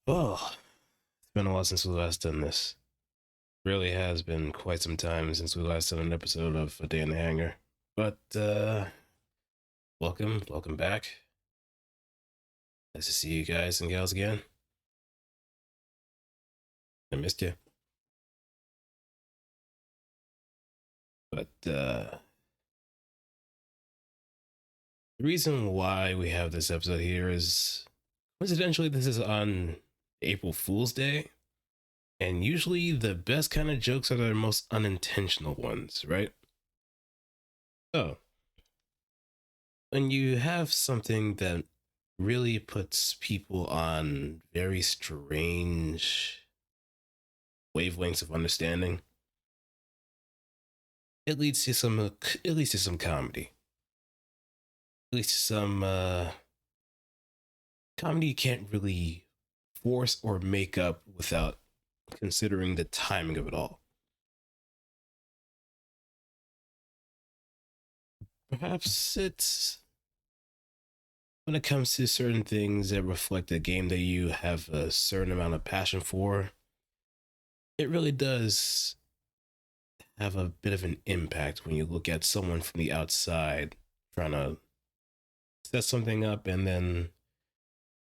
Oh, it's been a while since we last done this. Really has been quite some time since we last done an episode of A Day in the Hangar. But welcome back. Nice to see you guys and gals again. I missed you. But the reason why we have this episode here is coincidentally this is on April Fool's Day, and usually the best kind of jokes are the most unintentional ones, right? Oh, when you have something that really puts people on very strange wavelengths of understanding, it leads to some comedy. It leads to some comedy you can't really force or make up without considering the timing of it all. Perhaps it's when it comes to certain things that reflect a game that you have a certain amount of passion for, it really does have a bit of an impact when you look at someone from the outside trying to set something up and then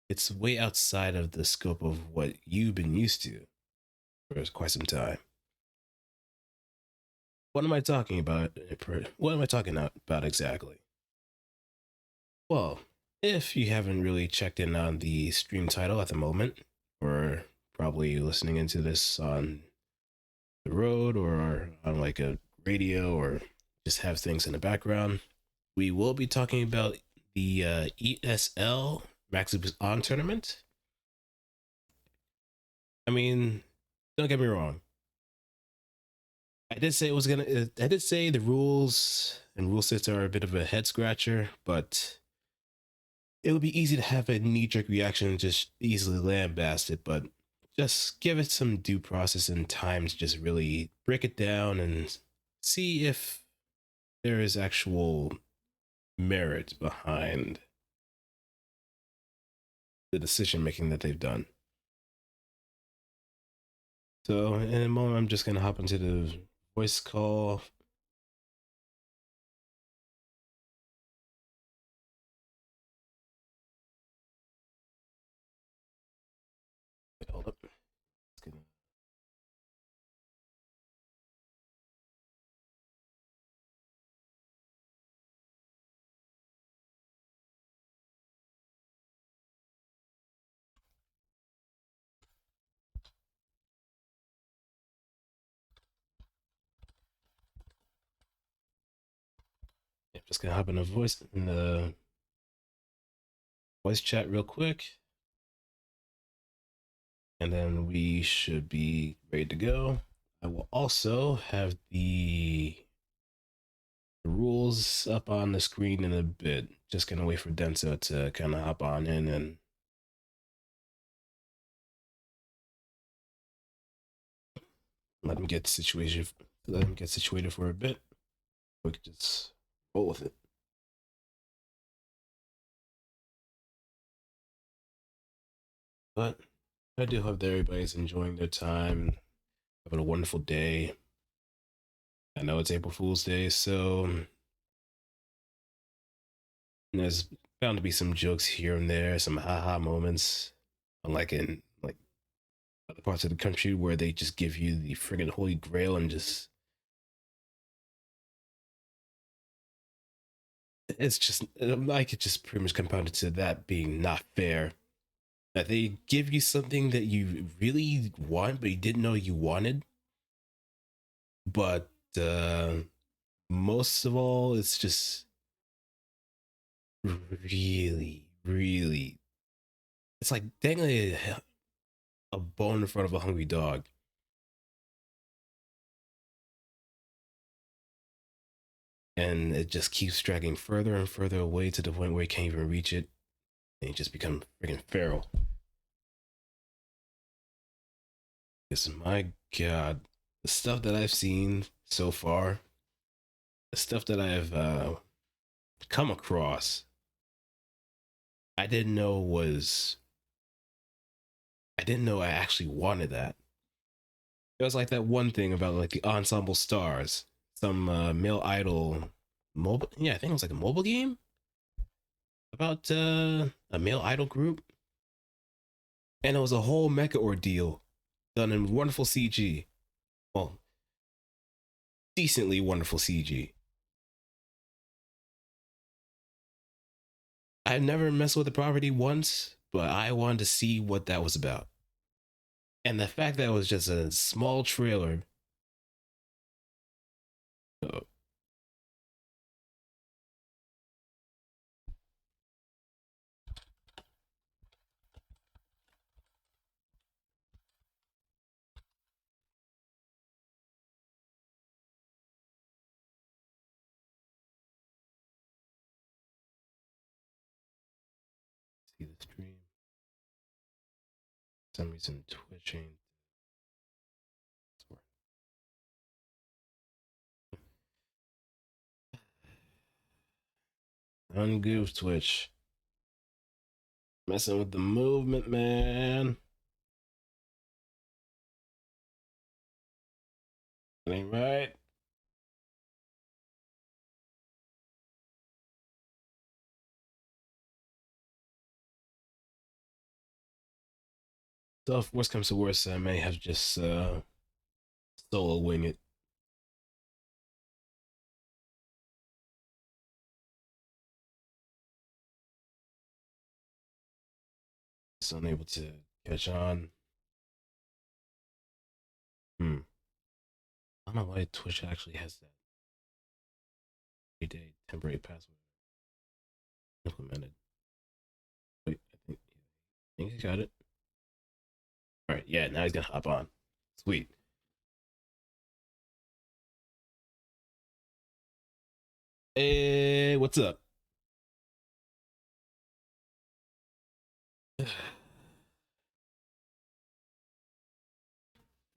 it's way outside of the scope of what you've been used to for quite some time. What am I talking about? What am I talking about exactly? Well, if you haven't really checked in on the stream title at the moment, or probably listening into this on the road or on like a radio or just have things in the background, we will be talking about the ESL Maximus On tournament. I mean, don't get me wrong. I did say it was gonna. I did say the rules and rule sets are a bit of a head scratcher, but it would be easy to have a knee jerk reaction and just easily lambast it. But just give it some due process and time to just really break it down and see if there is actual merit behind the decision making that they've done. So in a moment, I'm just gonna hop into the voice call. Wait, hold up. I'm just gonna hop in the voice chat real quick, and then we should be ready to go. I will also have the rules up on the screen in a bit. Just gonna wait for Denso to kind of hop on in and let him get situated. Let him get situated for a bit. We could just roll with it. But I do hope that everybody's enjoying their time, having a wonderful day. I know it's April Fool's Day, so there's bound to be some jokes here and there, some haha moments, unlike in like other parts of the country where they just give you the friggin' holy grail and just it's just like it just pretty much compounded to that being not fair. That they give you something that you really want, but you didn't know you wanted. But most of all, it's just really, it's like dangling a bone in front of a hungry dog. And it just keeps dragging further and further away to the point where you can't even reach it. And you just become freaking feral. Because my God, the stuff that I've seen so far, the stuff that I've come across, I didn't know was I didn't know I actually wanted that. It was like that one thing about like the ensemble stars, some male idol mobile. Yeah, I think it was like a mobile game about a male idol group, and it was a whole mecha ordeal done in wonderful CG. Well, decently wonderful CG. I've never messed with the property once, but I wanted to see what that was about. And the fact that it was just a small trailer. Oh, see the stream. For some reason, twitching. Ungoof Twitch. Messing with the movement, man. That ain't right. So if worst comes to worst, I may have just solo wing it. Just unable to catch on. I don't know why Twitch actually has that everyday temporary password implemented. Wait, I think he got it. All right, yeah, now he's gonna hop on. Sweet. Hey, what's up?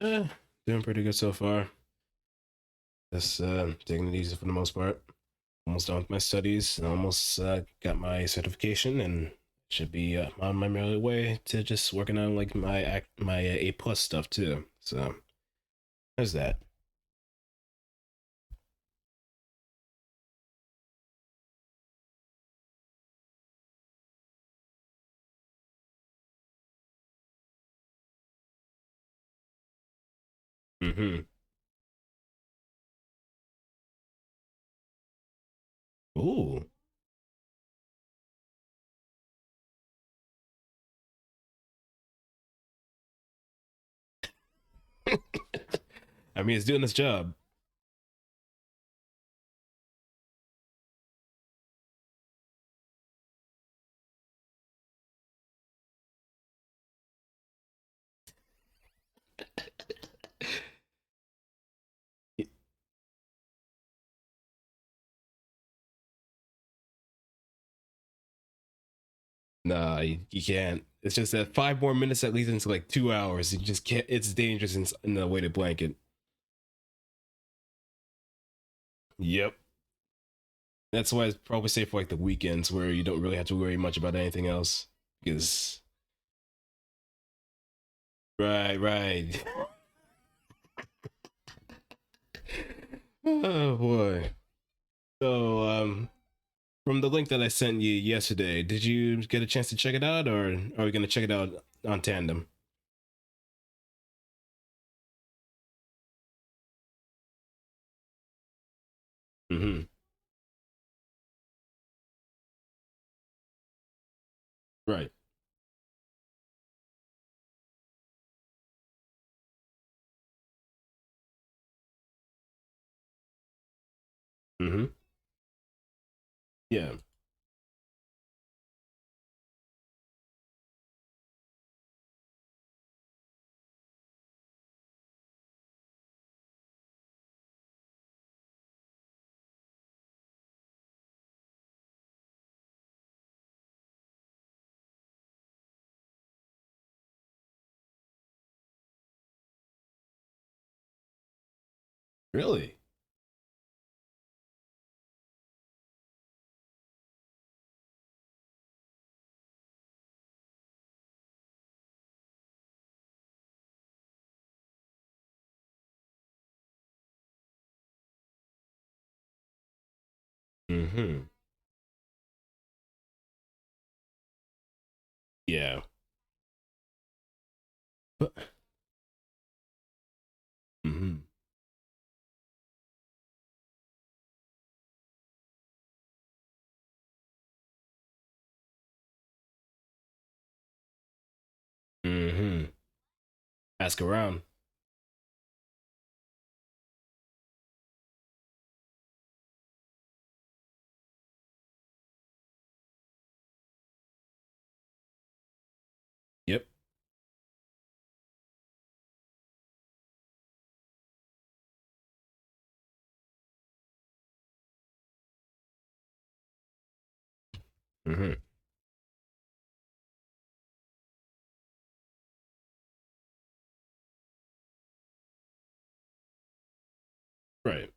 Eh, doing pretty good so far. Just taking it easy for the most part. Almost done with my studies and almost got my certification and should be on my merry way to just working on like my A plus stuff too. So there's that. Mm-hmm. Ooh. I mean, it's doing its job. Nah, you can't. It's just that 5 more minutes that leads into like 2 hours. You just can't. It's dangerous in the weighted blanket. Yep. That's why it's probably safe for like the weekends where you don't really have to worry much about anything else. Because right. Oh boy. So from the link that I sent you yesterday, did you get a chance to check it out, or are we gonna check it out on Tandem? Mm-hmm. Right. Mm-hmm. Yeah. Really? Mm-hmm. Yeah. But mm-hmm. Mm-hmm. Ask around. Yep. Mm-hmm. Right.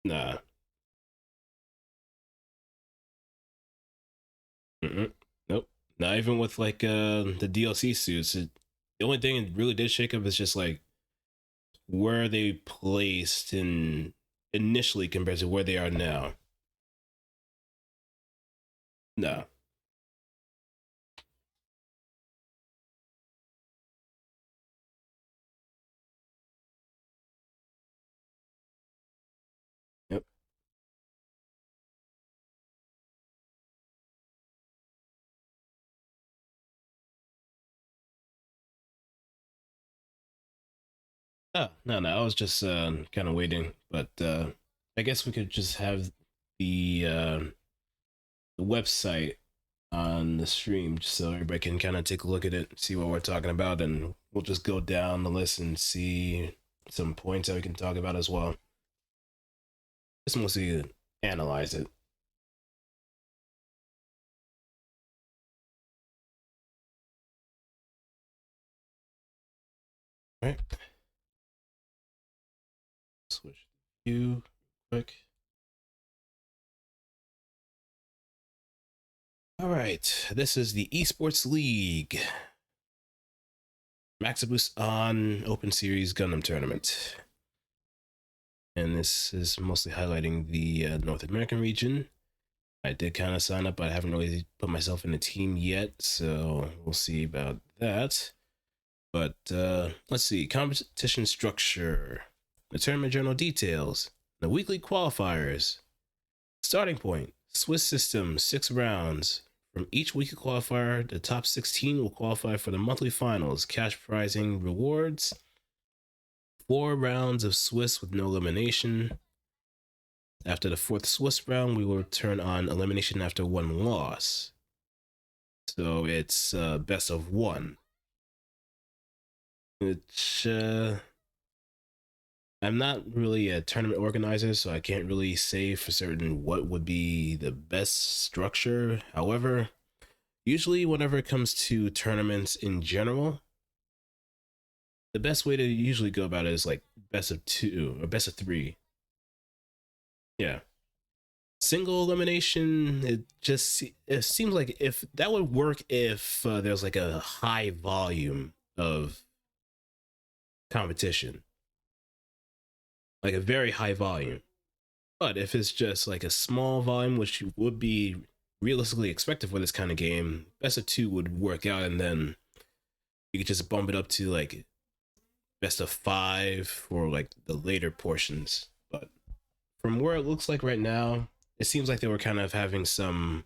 Nah. Mm-mm. Nope. Not even with like the DLC suits. The only thing it really did shake up is just like where they placed in initially compared to where they are now. No. Yep. Oh, no, no. I was just kind of waiting, but I guess we could just have the website on the stream just so everybody can kind of take a look at it, see what we're talking about, and we'll just go down the list and see some points that we can talk about as well. Just mostly analyze it. All right. Switch view quick. All right. This is the Esports League. Maxibus on Open Series Gundam Tournament. And this is mostly highlighting the North American region. I did kind of sign up, but I haven't really put myself in a team yet, so we'll see about that. But let's see. Competition structure, the tournament journal details, the weekly qualifiers. Starting point, Swiss system, 6 rounds. From each weekly qualifier, the top 16 will qualify for the monthly finals. Cash prizing rewards. 4 rounds of Swiss with no elimination. After the fourth Swiss round, we will turn on elimination after 1 loss. So it's best of one. Which I'm not really a tournament organizer, so I can't really say for certain what would be the best structure. However, usually whenever it comes to tournaments in general, the best way to usually go about it is like best of two or best of three. Yeah. Single elimination, it seems like if that would work if there's like a high volume of competition, like a very high volume. But if it's just like a small volume, which would be realistically expected for this kind of game, best of two would work out, and then you could just bump it up to like best of five for like the later portions. But from where it looks like right now, it seems like they were kind of having some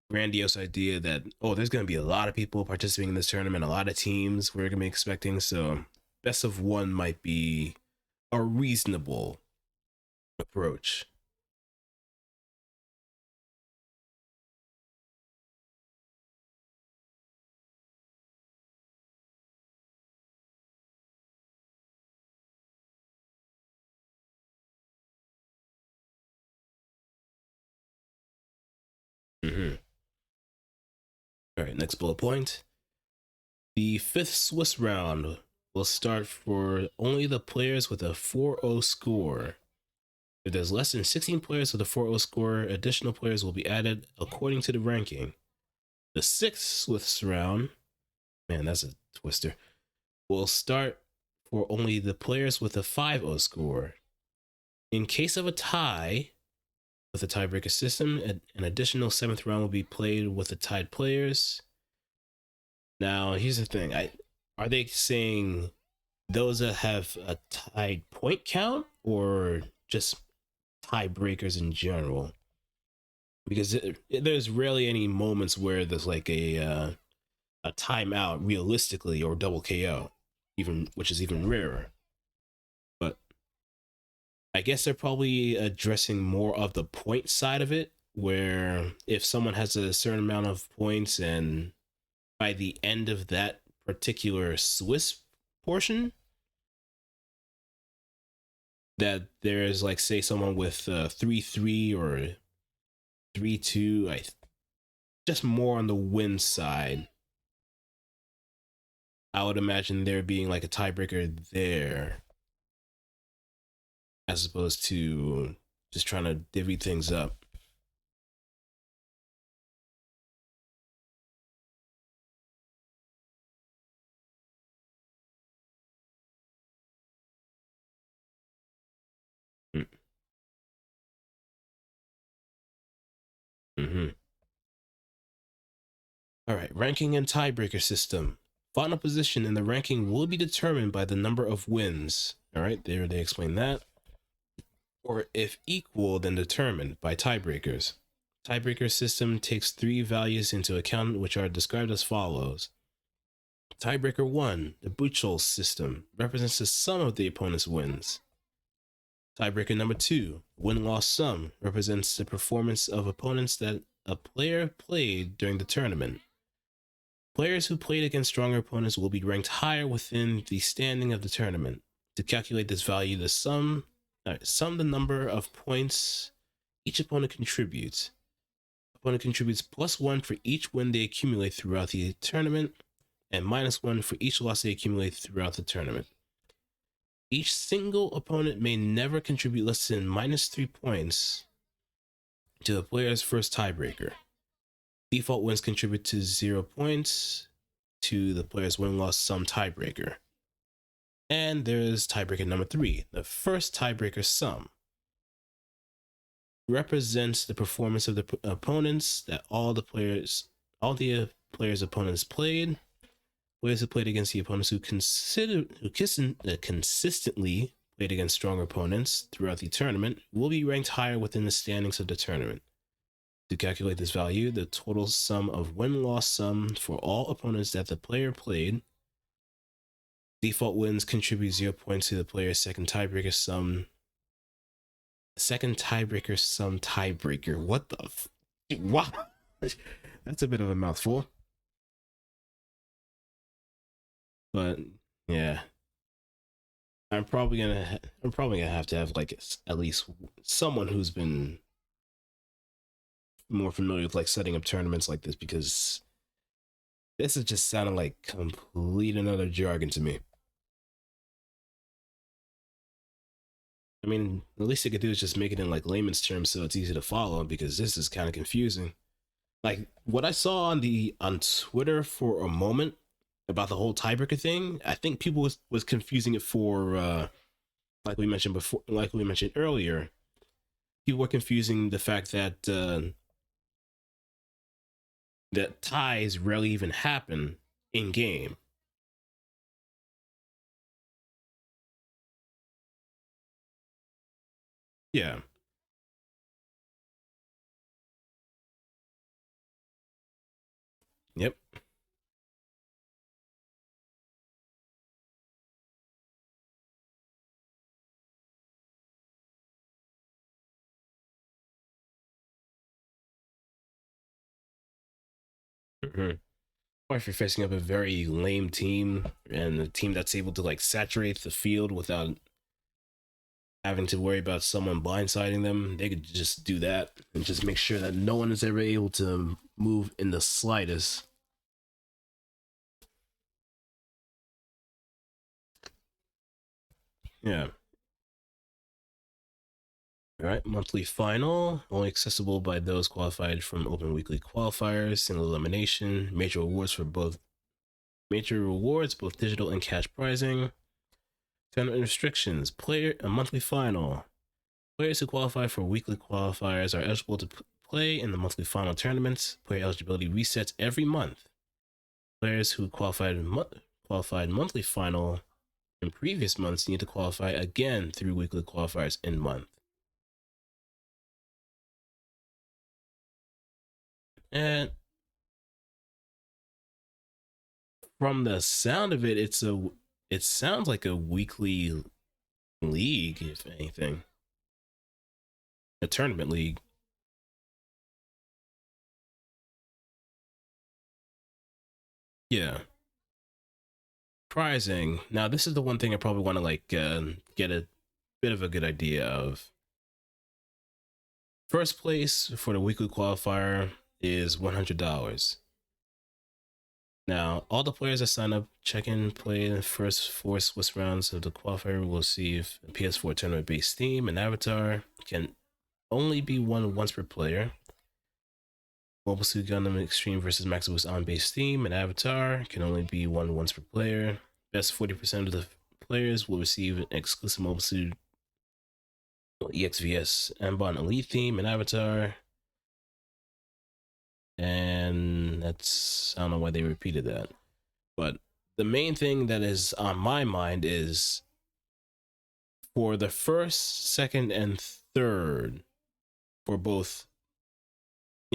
grandiose idea that, oh, there's going to be a lot of people participating in this tournament, a lot of teams we're going to be expecting. So best of one might be a reasonable approach. Mm-hmm. All right, next bullet point. The fifth Swiss round will start for only the players with a 4-0 score. If there's less than 16 players with a 4-0 score, additional players will be added according to the ranking. The 6th round, man, that's a twister, will start for only the players with a 5-0 score. In case of a tie with a tiebreaker system, an additional 7th round will be played with the tied players. Now, here's the thing. Are they saying those that have a tied point count or just tiebreakers in general? Because there's rarely any moments where there's like a timeout realistically or double KO, even, which is even rarer. But I guess they're probably addressing more of the point side of it, where if someone has a certain amount of points and by the end of that particular Swiss portion, that there's like, say, someone with 3-3 or 3-2, just more on the win side. I would imagine there being like a tiebreaker there, as opposed to just trying to divvy things up. Mm-hmm. All right, ranking and tiebreaker system. Final position in the ranking will be determined by the number of wins. All right, there they explain that. Or if equal, then determined by tiebreakers. Tiebreaker system takes 3 values into account, which are described as follows. Tiebreaker 1, the Buchholz system, represents the sum of the opponent's wins. Tiebreaker number 2, win-loss sum, represents the performance of opponents that a player played during the tournament. Players who played against stronger opponents will be ranked higher within the standing of the tournament. To calculate this value, sum the number of points each opponent contributes. Opponent contributes +1 for each win they accumulate throughout the tournament, and -1 for each loss they accumulate throughout the tournament. Each single opponent may never contribute less than -3 points to the player's first tiebreaker. Default wins contribute to 0 points to the player's win-loss sum tiebreaker. And there's tiebreaker number 3, the first tiebreaker sum. Represents the performance of the opponents that all the players' opponents played. Players who played against the opponents who consistently played against stronger opponents throughout the tournament will be ranked higher within the standings of the tournament. To calculate this value, the total sum of win-loss sum for all opponents that the player played. Default wins contribute 0 points to the player's second tiebreaker sum. Second tiebreaker sum tiebreaker. What the what? That's a bit of a mouthful. But yeah, I'm probably gonna have to have like at least someone who's been more familiar with like setting up tournaments like this, because this is just sounding like complete another jargon to me. I mean, the least they could do is just make it in like layman's terms so it's easy to follow, because this is kind of confusing. Like what I saw on Twitter for a moment about the whole tiebreaker thing, I think people was confusing it for like we mentioned before, like we mentioned earlier. People were confusing the fact that that ties rarely even happen in game. Yeah. Yep. Mm-hmm. Or if you're facing up a very lame team and a team that's able to like saturate the field without having to worry about someone blindsiding them, they could just do that and just make sure that no one is ever able to move in the slightest. Yeah. All right, monthly final, only accessible by those qualified from open weekly qualifiers, single elimination, major rewards, both digital and cash prizing. Tournament restrictions, player a monthly final. Players who qualify for weekly qualifiers are eligible to play in the monthly final tournaments. Player eligibility resets every month. Players who qualified monthly final in previous months need to qualify again through weekly qualifiers in month. And from the sound of it, it sounds like a weekly league, if anything. A tournament league. Yeah. Prizing. Now, this is the one thing I probably want to get a bit of a good idea of. First place for the weekly qualifier is $100. Now, all the players that sign up, check in, play the first 4 Swiss rounds of the qualifier will receive a PS4 tournament-based theme and avatar. Can only be won once per player. Mobile Suit Gundam Extreme vs. Maximus on-base theme and avatar can only be won once per player. Best 40% of the players will receive an exclusive Mobile Suit EXVS MBON Elite theme and avatar. And that's, I don't know why they repeated that. But the main thing that is on my mind is for the first, second, and third, for both,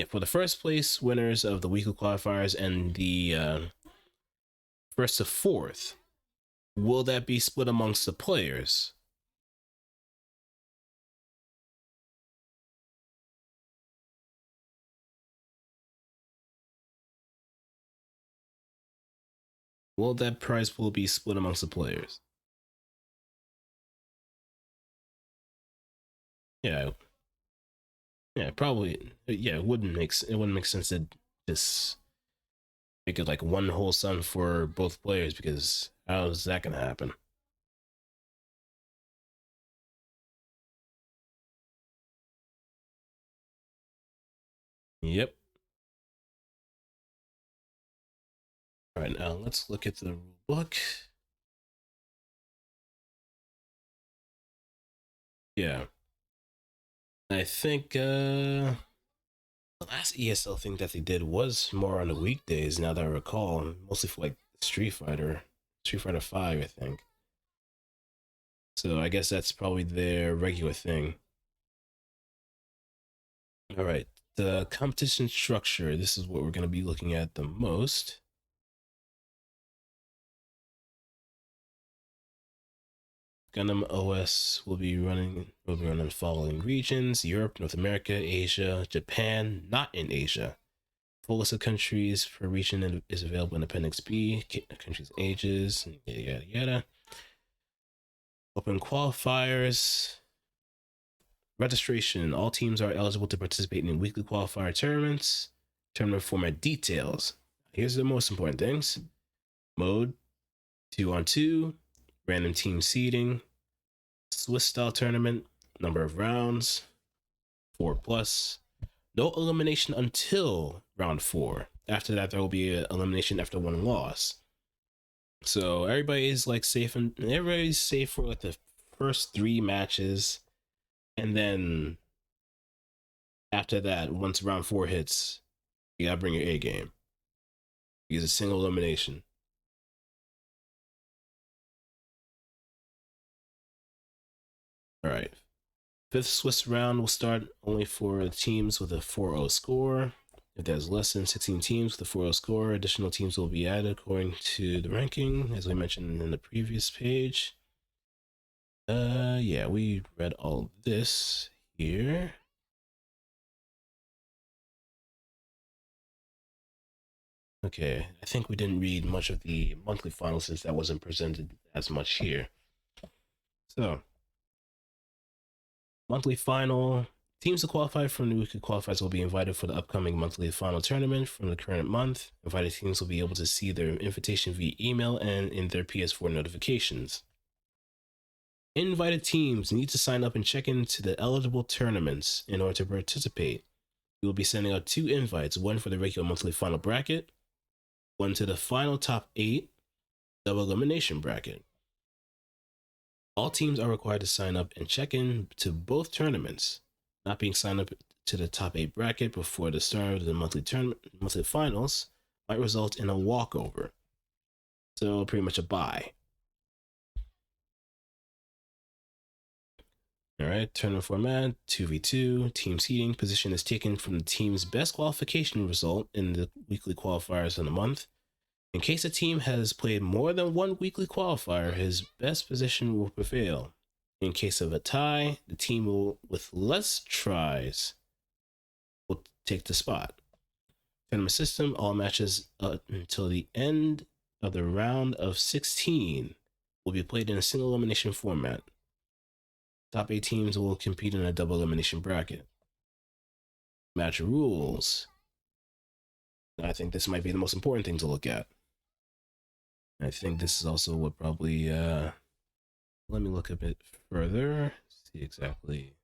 for the first place winners of the weekly qualifiers and the first to fourth, will that be split amongst the players? Will that prize pool be split amongst the players? Yeah, probably. Yeah, it wouldn't make sense to just make it like one whole sum for both players, because how is that gonna happen? Yep. All right, now let's look at the rule book. Yeah, I think the last ESL thing that they did was more on the weekdays. Now that I recall, mostly for like Street Fighter 5, I think. So I guess that's probably their regular thing. All right, the competition structure. This is what we're going to be looking at the most. Gundam OS will be running in following regions: Europe, North America, Asia, Japan, not in Asia. Full list of countries per region is available in Appendix B, countries' ages, yada yada yada. Open qualifiers. Registration. All teams are eligible to participate in weekly qualifier tournaments. Tournament format details. Here's the most important things. Mode, 2-on-2, random team seeding, Swiss style tournament, number of rounds, 4 plus. No elimination until round 4. After that, there will be an elimination after 1 loss. So everybody's like safe, and everybody's safe for like the first 3 matches, and then after that, once round 4 hits, you gotta bring your A game. Use a single elimination. All right. 5th Swiss round will start only for teams with a 4-0 score. If there's less than 16 teams with a 4-0 score, additional teams will be added according to the ranking, as we mentioned in the previous page. Yeah, we read all this here. Okay, I think we didn't read much of the monthly final since that wasn't presented as much here. So, monthly final. Teams to qualify from the weekly qualifiers will be invited for the upcoming monthly final tournament from the current month. Invited teams will be able to see their invitation via email and in their PS4 notifications. Invited teams need to sign up and check into the eligible tournaments in order to participate. We will be sending out 2 invites, one for the regular monthly final bracket, one to the final top 8 double elimination bracket. All teams are required to sign up and check in to both tournaments. Not being signed up to the top 8 bracket before the start of the monthly finals might result in a walkover. So pretty much a bye. Alright, tournament format, 2v2, team seeding. Position is taken from the team's best qualification result in the weekly qualifiers of the month. In case a team has played more than one weekly qualifier, his best position will prevail. In case of a tie, the team with less tries will take the spot. Tournament system, all matches until the end of the round of 16 will be played in a single elimination format. Top 8 teams will compete in a double elimination bracket. Match rules. I think this might be the most important thing to look at. I think this is also what probably, let me look a bit further, see exactly.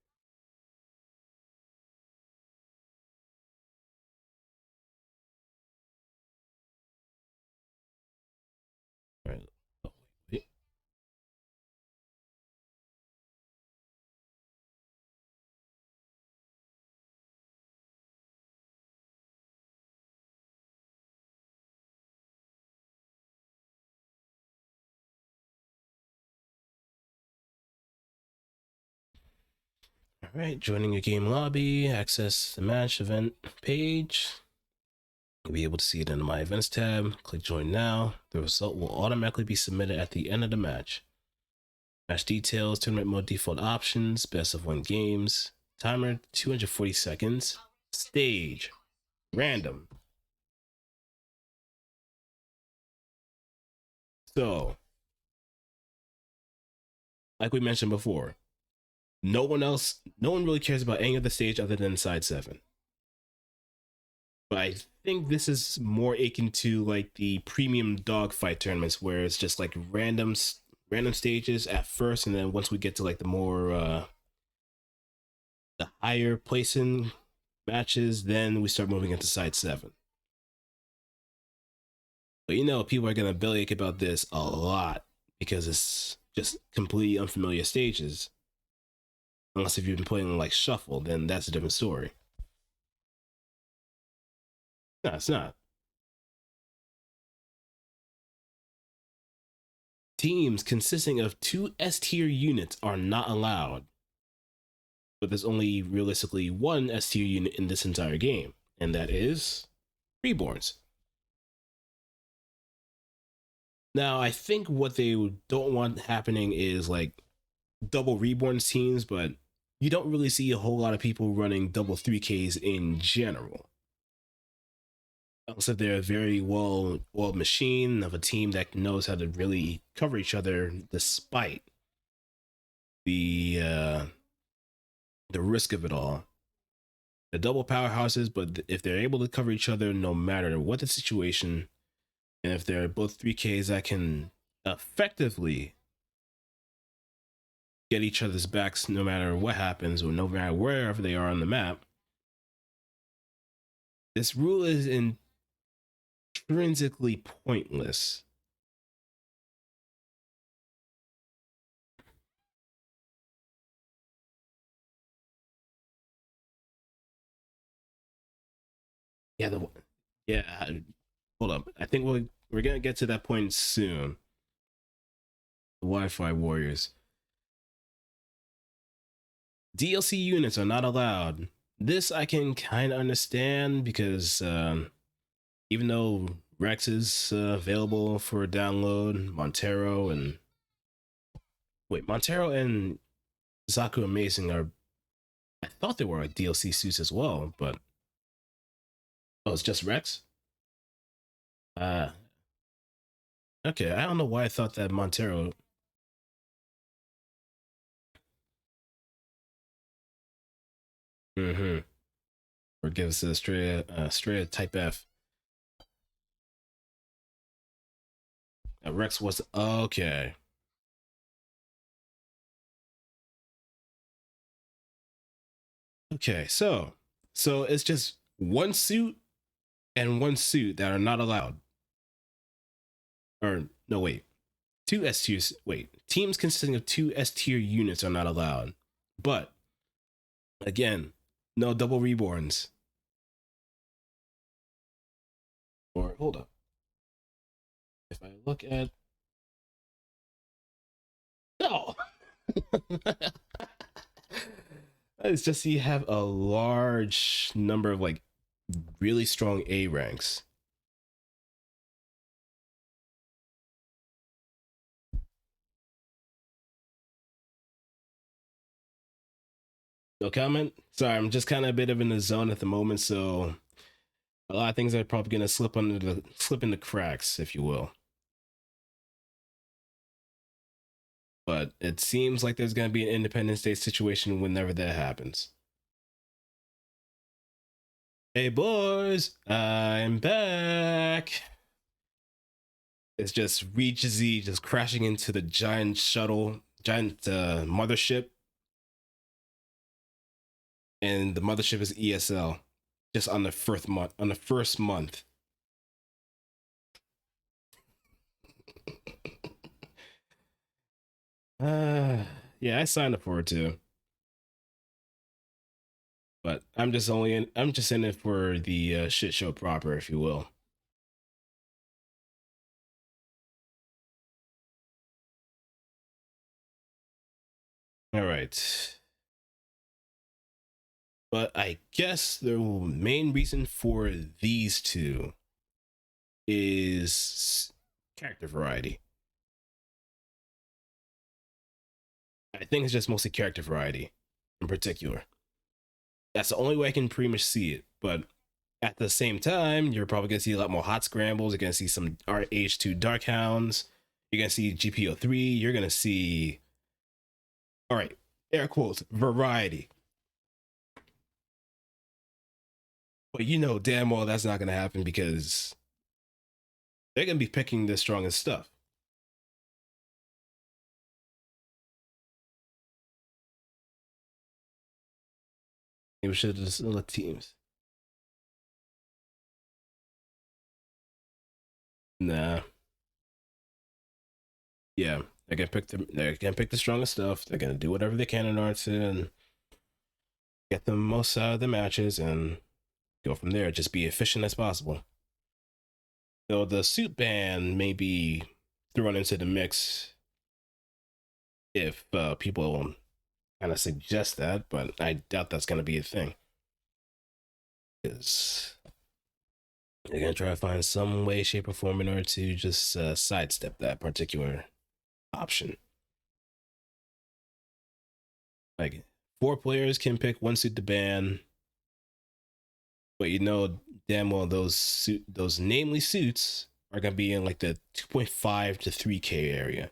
All right. Oh, wait. All right, joining your game lobby, access the match event page. You'll be able to see it in the My Events tab. Click Join Now. The result will automatically be submitted at the end of the match. Match details, tournament mode default options, best of 1 games, timer 240 seconds, stage, random. So, like we mentioned before, no one really cares about any of the stage other than side 7. But I think this is more akin to like the premium dogfight tournaments where it's just like random stages at first, and then once we get to like the more the higher placing matches, then we start moving into side 7. But you know, people are gonna bellyache about this a lot because it's just completely unfamiliar stages. Unless if you've been playing like shuffle, then that's a different story. No, it's not. Teams consisting of 2 S tier units are not allowed. But there's only realistically 1 S tier unit in this entire game, and that is Reborns. Now, I think what they don't want happening is like double Reborns teams, but you don't really see a whole lot of people running double 3Ks in general. Unless if they're a very well-oiled machine of a team that knows how to really cover each other despite the risk of it all. The double powerhouses, but if they're able to cover each other no matter what the situation, and if they're both 3Ks that can effectively get each other's backs no matter what happens or no matter wherever they are on the map, this rule is intrinsically pointless. Yeah, yeah. Hold up. I think we're gonna get to that point soon. The Wi-Fi warriors. DLC units are not allowed. This I can kind of understand because even though Rex is available for download, Montero and Zaku Amazing are, I thought they were like DLC suits as well, but oh, it's just Rex. Okay, I don't know why I thought that Montero. Or gives a straight type F. Rex was okay. Okay, so it's just one suit and one suit that are not allowed. Or no, wait, two S tiers. Wait, teams consisting of two S tier units are not allowed. But again, no double reborns. Or hold up, if I look at no, it's just you have a large number of like really strong A ranks. No comment. Sorry, I'm just kind of a bit of in the zone at the moment, so a lot of things are probably gonna slip in the cracks, if you will. But it seems like there's gonna be an Independence Day situation whenever that happens. Hey boys, I'm back. It's just Reach Z just crashing into the giant giant mothership, and the mothership is ESL. Just on the first month. On the first month. Uh, yeah, I signed up for it too. But I'm just in it for the shit show proper, if you will. All right. But I guess the main reason for these two is character variety. I think it's just mostly character variety in particular. That's the only way I can pretty much see it. But at the same time, you're probably gonna see a lot more hot scrambles. You're gonna see some RH2 Darkhounds. You're gonna see GPO3. You're gonna see, all right, air quotes, variety. But you know damn well that's not gonna happen because they're gonna be picking the strongest stuff. Maybe we should just let teams. Nah, yeah, they're gonna pick the strongest stuff. They're gonna do whatever they can in order to get the most out of the matches and go from there. Just be efficient as possible. Though the suit ban may be thrown into the mix if people kind of suggest that, but I doubt that's gonna be a thing. Because they're gonna try to find some way, shape, or form in order to just sidestep that particular option. Like four players can pick one suit to ban, but you know damn well those namely suits are gonna be in like the 2.5 to 3K area.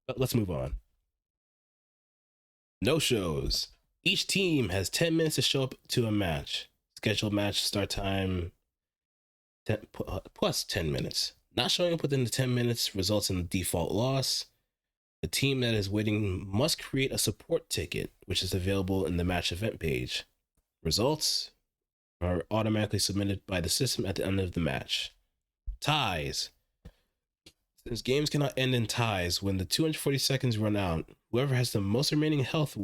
But let's move on. No shows. Each team has 10 minutes to show up to a match. Scheduled match start time 10, plus 10 minutes. Not showing up within the 10 minutes results in a default loss. The team that is waiting must create a support ticket, which is available in the match event page. Results are automatically submitted by the system at the end of the match. Ties. Since games cannot end in ties, when the 240 seconds run out, whoever has the most remaining health.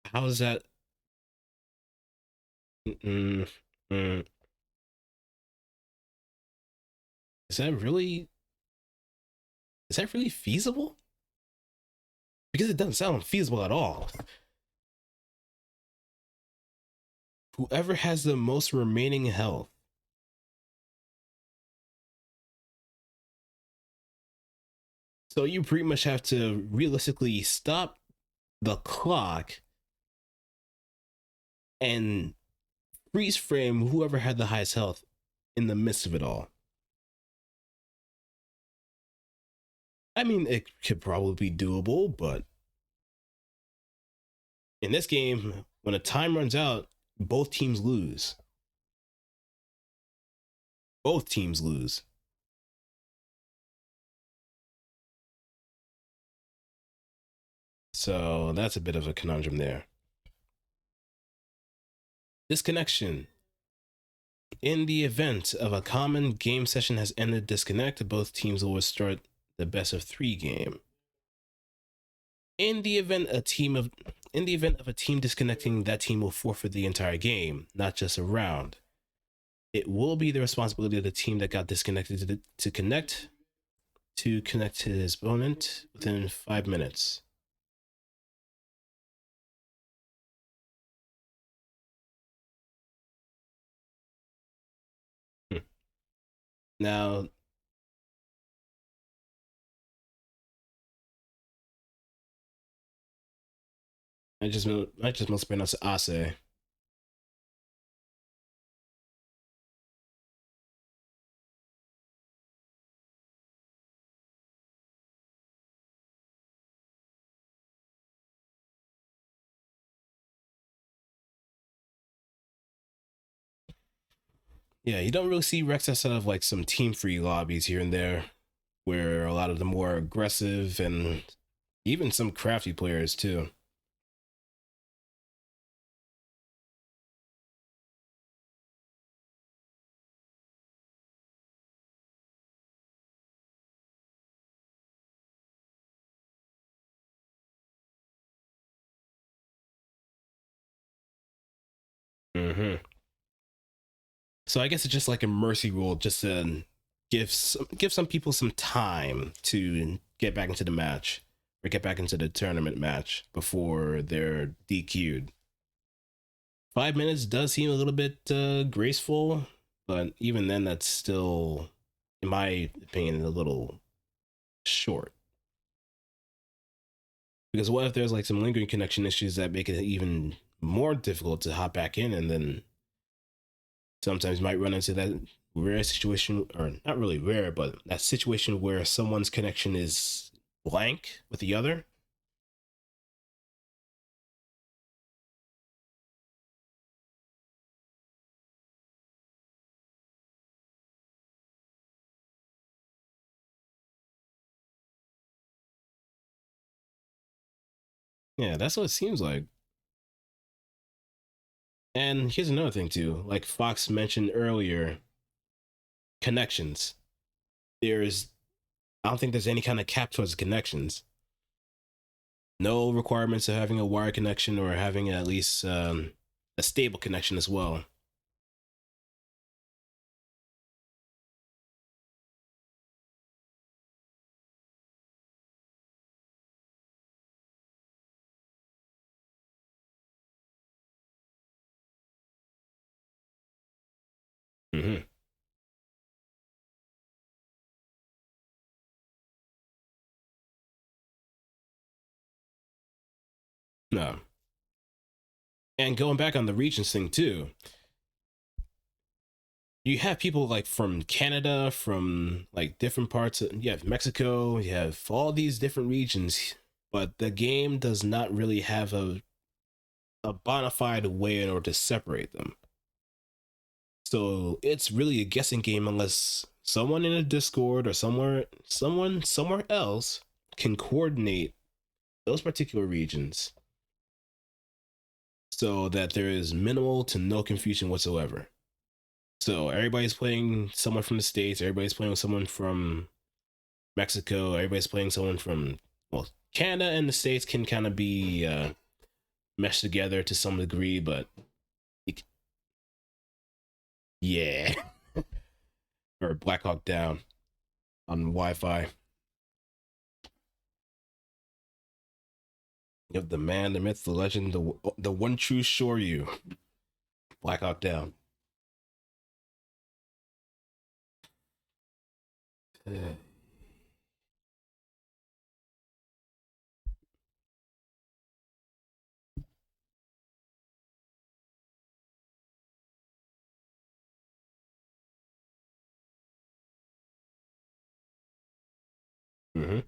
How is that? Mm, mm, is that really? Is that really feasible? Because it doesn't sound feasible at all. Whoever has the most remaining health. So you pretty much have to realistically stop the clock and freeze frame whoever had the highest health in the midst of it all. I mean, it could probably be doable, but in this game, when a time runs out, both teams lose. Both teams lose. So that's a bit of a conundrum there. Disconnection. In the event of a common game session has ended disconnect, both teams will start the best of 3 game. In the event of a team disconnecting, that team will forfeit the entire game, not just a round. It will be the responsibility of the team that got disconnected to connect to his opponent within 5 minutes. Now, I just must pronounce Ase. Yeah, you don't really see Rex outside of like some team free lobbies here and there, where a lot of the more aggressive and even some crafty players too. Mm-hmm. So I guess it's just like a mercy rule, just to give some people some time to get back into the match or get back into the tournament match before they're DQ'd. 5 minutes does seem a little bit graceful, but even then, that's still, in my opinion, a little short. Because what if there's like some lingering connection issues that make it even more difficult to hop back in, and then sometimes you might run into that rare situation, or not really rare, but that situation where someone's connection is blank with the other. Yeah, that's what it seems like. And here's another thing too, like Fox mentioned earlier, connections. There's I don't think there's any kind of cap towards connections. No requirements of having a wire connection or having at least a stable connection as well. Mm-hmm. No. And going back on the regions thing too, you have people like from Canada, from like different parts of, you have Mexico, you have all these different regions, but the game does not really have a bona fide way in order to separate them. So it's really a guessing game unless someone in a Discord or somewhere else can coordinate those particular regions so that there is minimal to no confusion whatsoever. So everybody's playing someone from the States, everybody's playing with someone from Mexico, everybody's playing someone from, well, Canada and the States can kind of be meshed together to some degree, but it, yeah. Or Black Hawk Down on Wi-Fi. You have the man, the myth, the legend, the one true Shoryu. Black Hawk Down. Mm-hmm.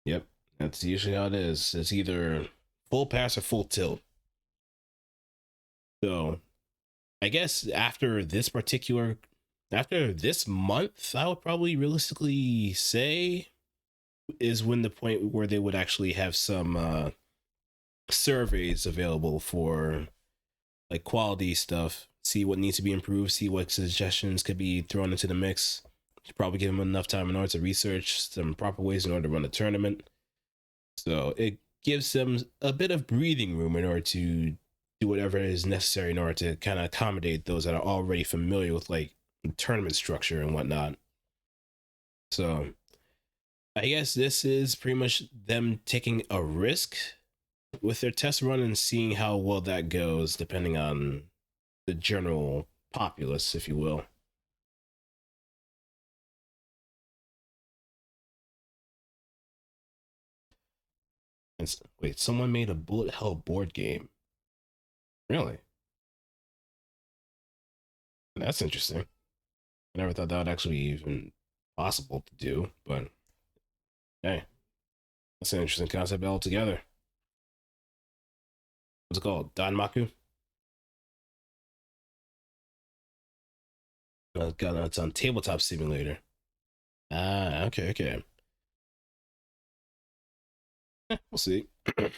Yep, that's usually how it is. It's either full pass or full tilt. So I guess after this month, I would probably realistically say is when the point where they would actually have some surveys available for like quality stuff, see what needs to be improved, see what suggestions could be thrown into the mix. Should probably give them enough time in order to research some proper ways in order to run a tournament. So it gives them a bit of breathing room in order to do whatever is necessary in order to kind of accommodate those that are already familiar with like tournament structure and whatnot. So I guess this is pretty much them taking a risk with their test run and seeing how well that goes, depending on the general populace, if you will. And wait, someone made a bullet hell board game. Really? That's interesting. I never thought that would actually be even possible to do, but hey, that's an interesting concept altogether. What's it called? Danmaku? It's on Tabletop Simulator. Ah, okay, okay. We'll see. All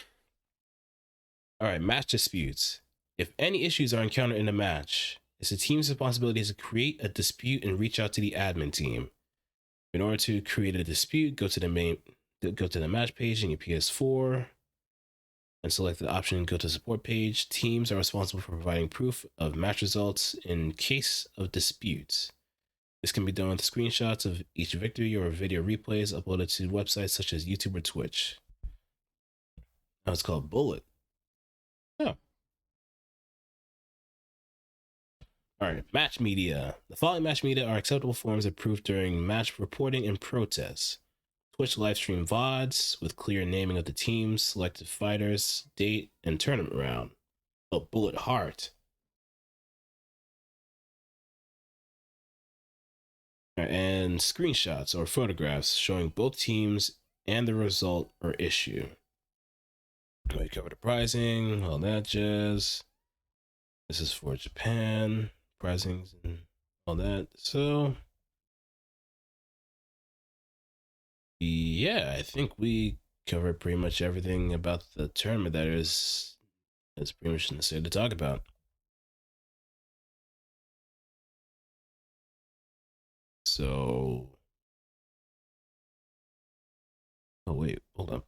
right, match disputes. If any issues are encountered in a match, it's the team's responsibility to create a dispute and reach out to the admin team. In order to create a dispute, go to the match page in your PS4 and select the option go to support page. Teams are responsible for providing proof of match results in case of disputes. This can be done with screenshots of each victory or video replays uploaded to websites such as YouTube or Twitch. Now it's called Bullet. Oh, all right. Match media. The following match media are acceptable forms of proof during match reporting and protests. Twitch livestream VODs with clear naming of the teams, selected fighters, date, and tournament round. Oh, Bullet Heart. And screenshots or photographs showing both teams and the result or issue. We cover the pricing, all that jazz. This is for Japan, pricings and all that. So, yeah, I think we covered pretty much everything about the tournament that's pretty much necessary to talk about. So, oh wait, hold up.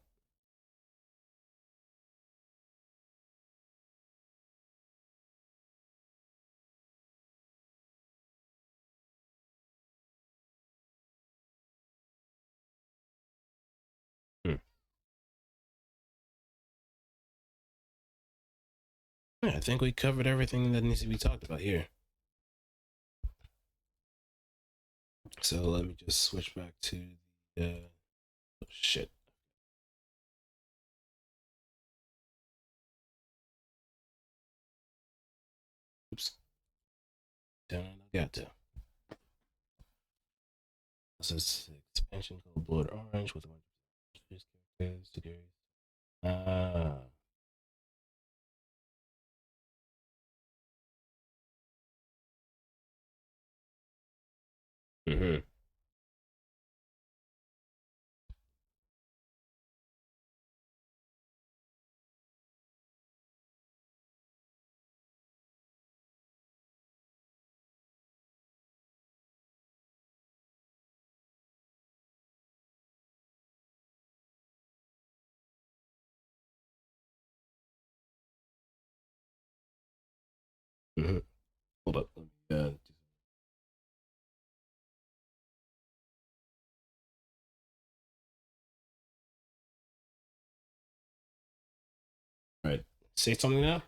Hmm. Yeah, I think we covered everything that needs to be talked about here. So let me just switch back to the oh, shit. Oops. Down I got to. This is expansion called Blood Orange with a bunch of characters. Ah. Mm-hmm. Mm-hmm. Hold up. All right. Say something now.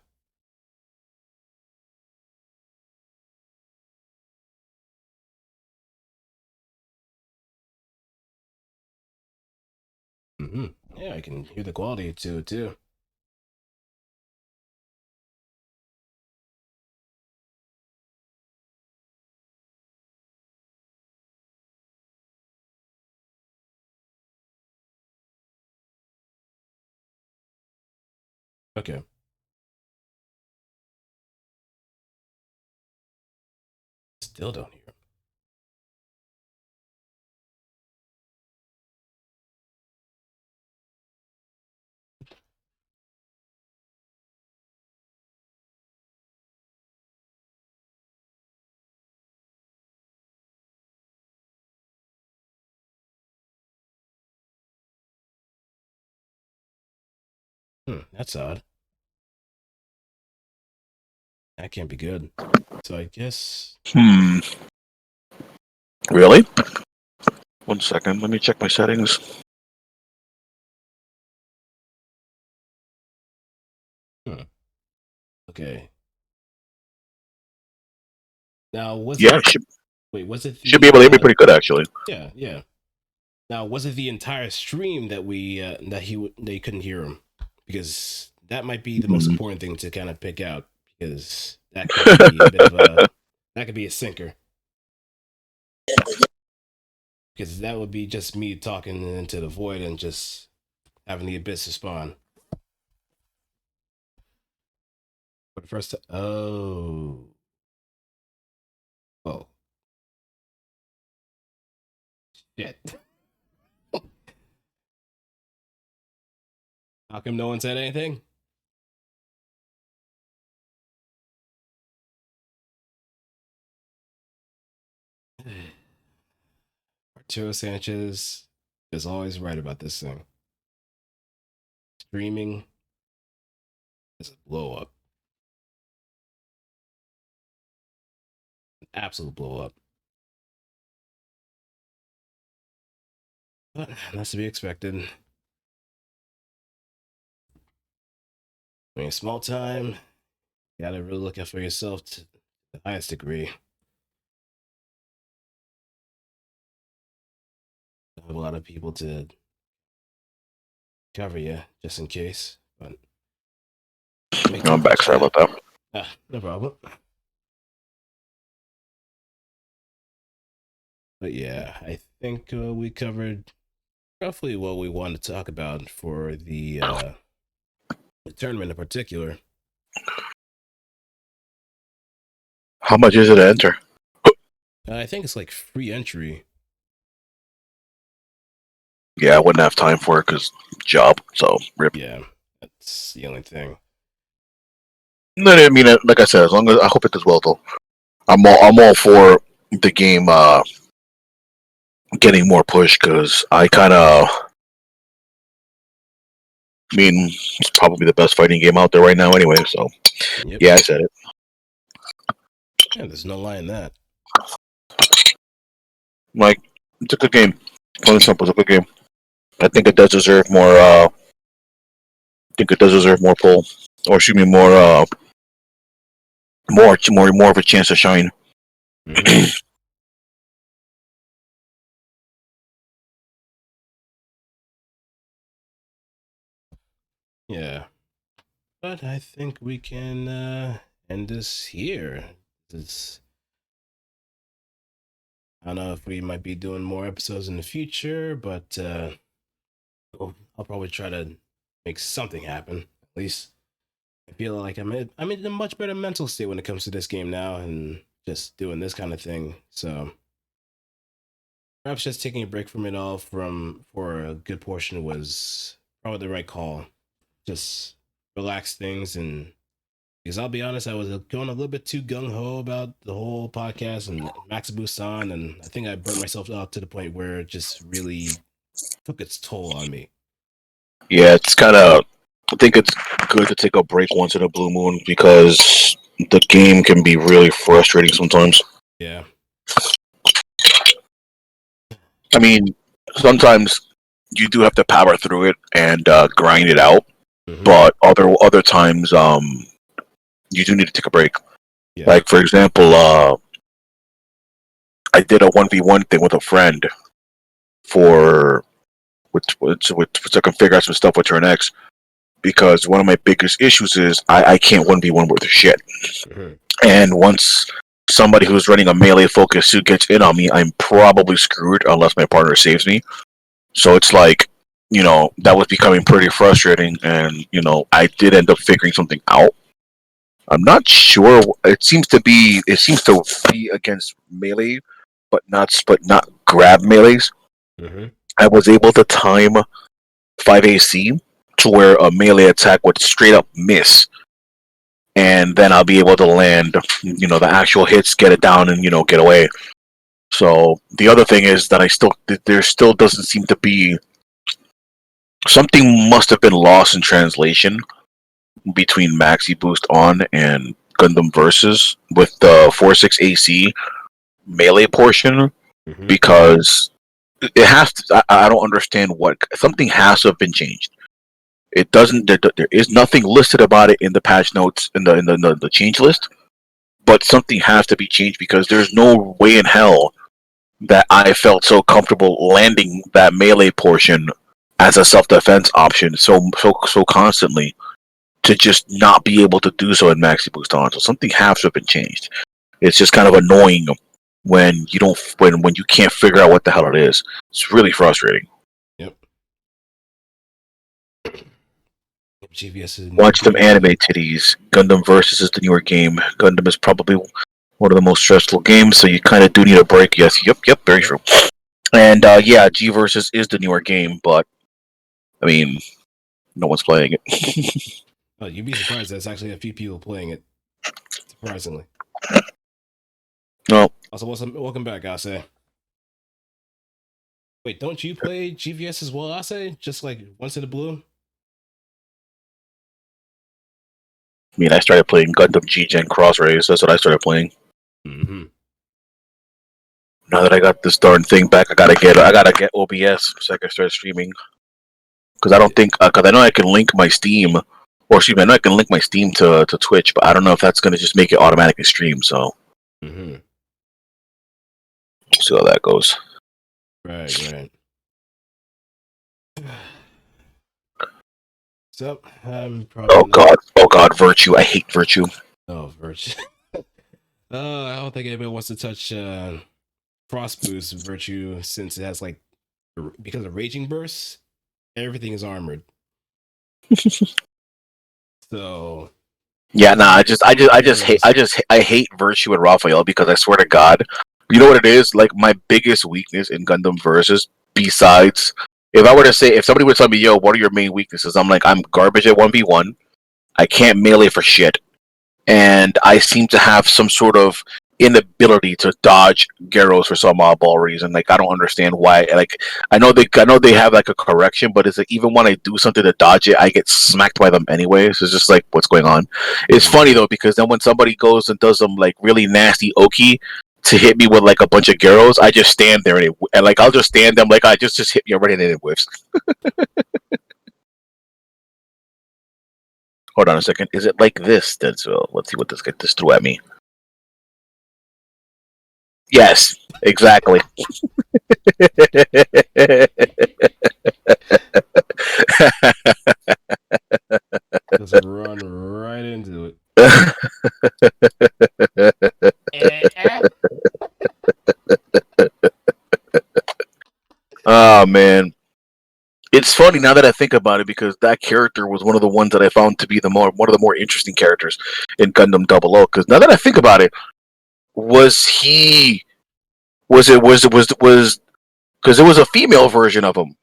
Mm-hmm. Yeah, I can hear the quality to it too. Okay. Still don't hear him. That's odd. That can't be good. So I guess. Really? 1 second. Let me check my settings. Okay. Now was Yeah, it? Wait, was it should be the? able to hear me pretty good, actually. Yeah, yeah. Now was it the entire stream that we they couldn't hear him? Because that might be the most Hmm. important thing to kind of pick out, because that could be a bit of a that could be a sinker. Because that would be just me talking into the void and just having the abyss respond. But first, oh, shit. How come no one said anything? Arturo Sanchez is always right about this thing. Streaming is a blow up, an absolute blow up. But that's to be expected. I mean, small time, you gotta really look out for yourself to the highest degree. I have a lot of people to cover you just in case, but make too I'm back. much of Sorry that. about that. No problem. But yeah, I think we covered roughly what we wanted to talk about for the tournament in particular. How much is it to enter? I think it's like free entry. Yeah, I wouldn't have time for it because job. So rip. Yeah, that's the only thing. No, I mean, like I said, as long as I hope it does well, though. I'm all for the game getting more push because I kind of. I mean, it's probably the best fighting game out there right now, anyway. So Yep. yeah, I said it. Yeah, there's no lie in that. Like, it's a good game. Plain and simple, it's a good game. I think it does deserve more. I think it does deserve more pull, or excuse me, more of a chance to shine. Mm-hmm. Yeah, but I think we can end this here. This, I don't know if we might be doing more episodes in the future, but I'll probably try to make something happen. At least I feel like I'm in a much better mental state when it comes to this game now, and just doing this kind of thing. So perhaps just taking a break from it all for a good portion was probably the right call. Just relax things, and because I'll be honest, I was going a little bit too gung ho about the whole podcast and Max Busan, and I think I burnt myself out to the point where it just really took its toll on me. Yeah, it's kind of. I think it's good to take a break once in a blue moon because the game can be really frustrating sometimes. Yeah. I mean, sometimes you do have to power through it and grind it out, Mm-hmm. but other times, you do need to take a break. Yeah. Like for example, I did a 1v1 thing with a friend for to configure out some stuff with Turn X because one of my biggest issues is I can't 1v1 worth of shit. Mm-hmm. And once somebody who's running a melee focus suit gets in on me, I'm probably screwed unless my partner saves me. So it's like that was becoming pretty frustrating, and I did end up figuring something out. I'm not sure. It seems to be against melee, but not grab melees. Mm-hmm. I was able to time 5AC to where a melee attack would straight up miss, and then I'll be able to land, the actual hits, get it down, and get away. So the other thing is that there still doesn't seem to be something must have been lost in translation between Maxi Boost On and Gundam Versus with the 4-6 AC melee portion, Mm-hmm. because it has to. I don't understand what something has to have been changed. It doesn't. There is nothing listed about it in the patch notes in the change list, but something has to be changed because there's no way in hell that I felt so comfortable landing that melee portion as a self defense option so constantly to just not be able to do so in Maxi Boost On. So something has to have been changed. It's just kind of annoying when you don't when you can't figure out what the hell it is. It's really frustrating. Yep. GVS is a new Watch them game. anime titties. Gundam Versus is the newer game. Gundam is probably one of the most stressful games, so you kind of do need a break. Yes, yep, very Yep. true. And yeah, G Versus is the newer game, but I mean, no one's playing it. Oh, you'd be surprised. There's actually a few people playing it. Surprisingly. No, Also, welcome back, Ase. Wait, don't you play GVS as well, Ase? Just like once in a blue? I mean, I started playing Gundam G-Gen Cross Race. That's what I started playing. Mm-hmm. Now that I got this darn thing back, I gotta get OBS so I can start streaming. Because I don't think, because I know I can link my Steam, or excuse me, I know I can link my Steam to Twitch, but I don't know if that's gonna just make it automatically stream. So Mm-hmm. we'll see how that goes. Right. So, I'm probably not. Oh God, Virtue. I hate Virtue. Oh, Virtue. I don't think anybody wants to touch Frost Boost Virtue since it has like, because of Raging Burst, everything is armored. So Yeah, nah. I hate Virtue and Raphael because I swear to God, you know what it is? Like my biggest weakness in Gundam Versus, besides, if somebody would tell me, "Yo, what are your main weaknesses?" I'm like, I'm garbage at 1v1. I can't melee for shit, and I seem to have some sort of inability to dodge Gyros for some oddball reason. Like I don't understand why. Like I know they have like a correction, but it's like even when I do something to dodge it, I get smacked by them anyway. So it's just like what's going on. It's funny though because then when somebody goes and does some like really nasty Oki to hit me with like a bunch of Gyros, I just stand there and like I'll just stand there. I'm like, I just hit me already and it whiffs. Hold on a second. Is it like this, Densuo? Let's see what this threw at me. Yes, exactly. just run right into it. Oh man, it's funny now that I think about it because that character was one of the ones that I found to be one of the more interesting characters in Gundam 00. Because now that I think about it, was he was because it was a female version of him.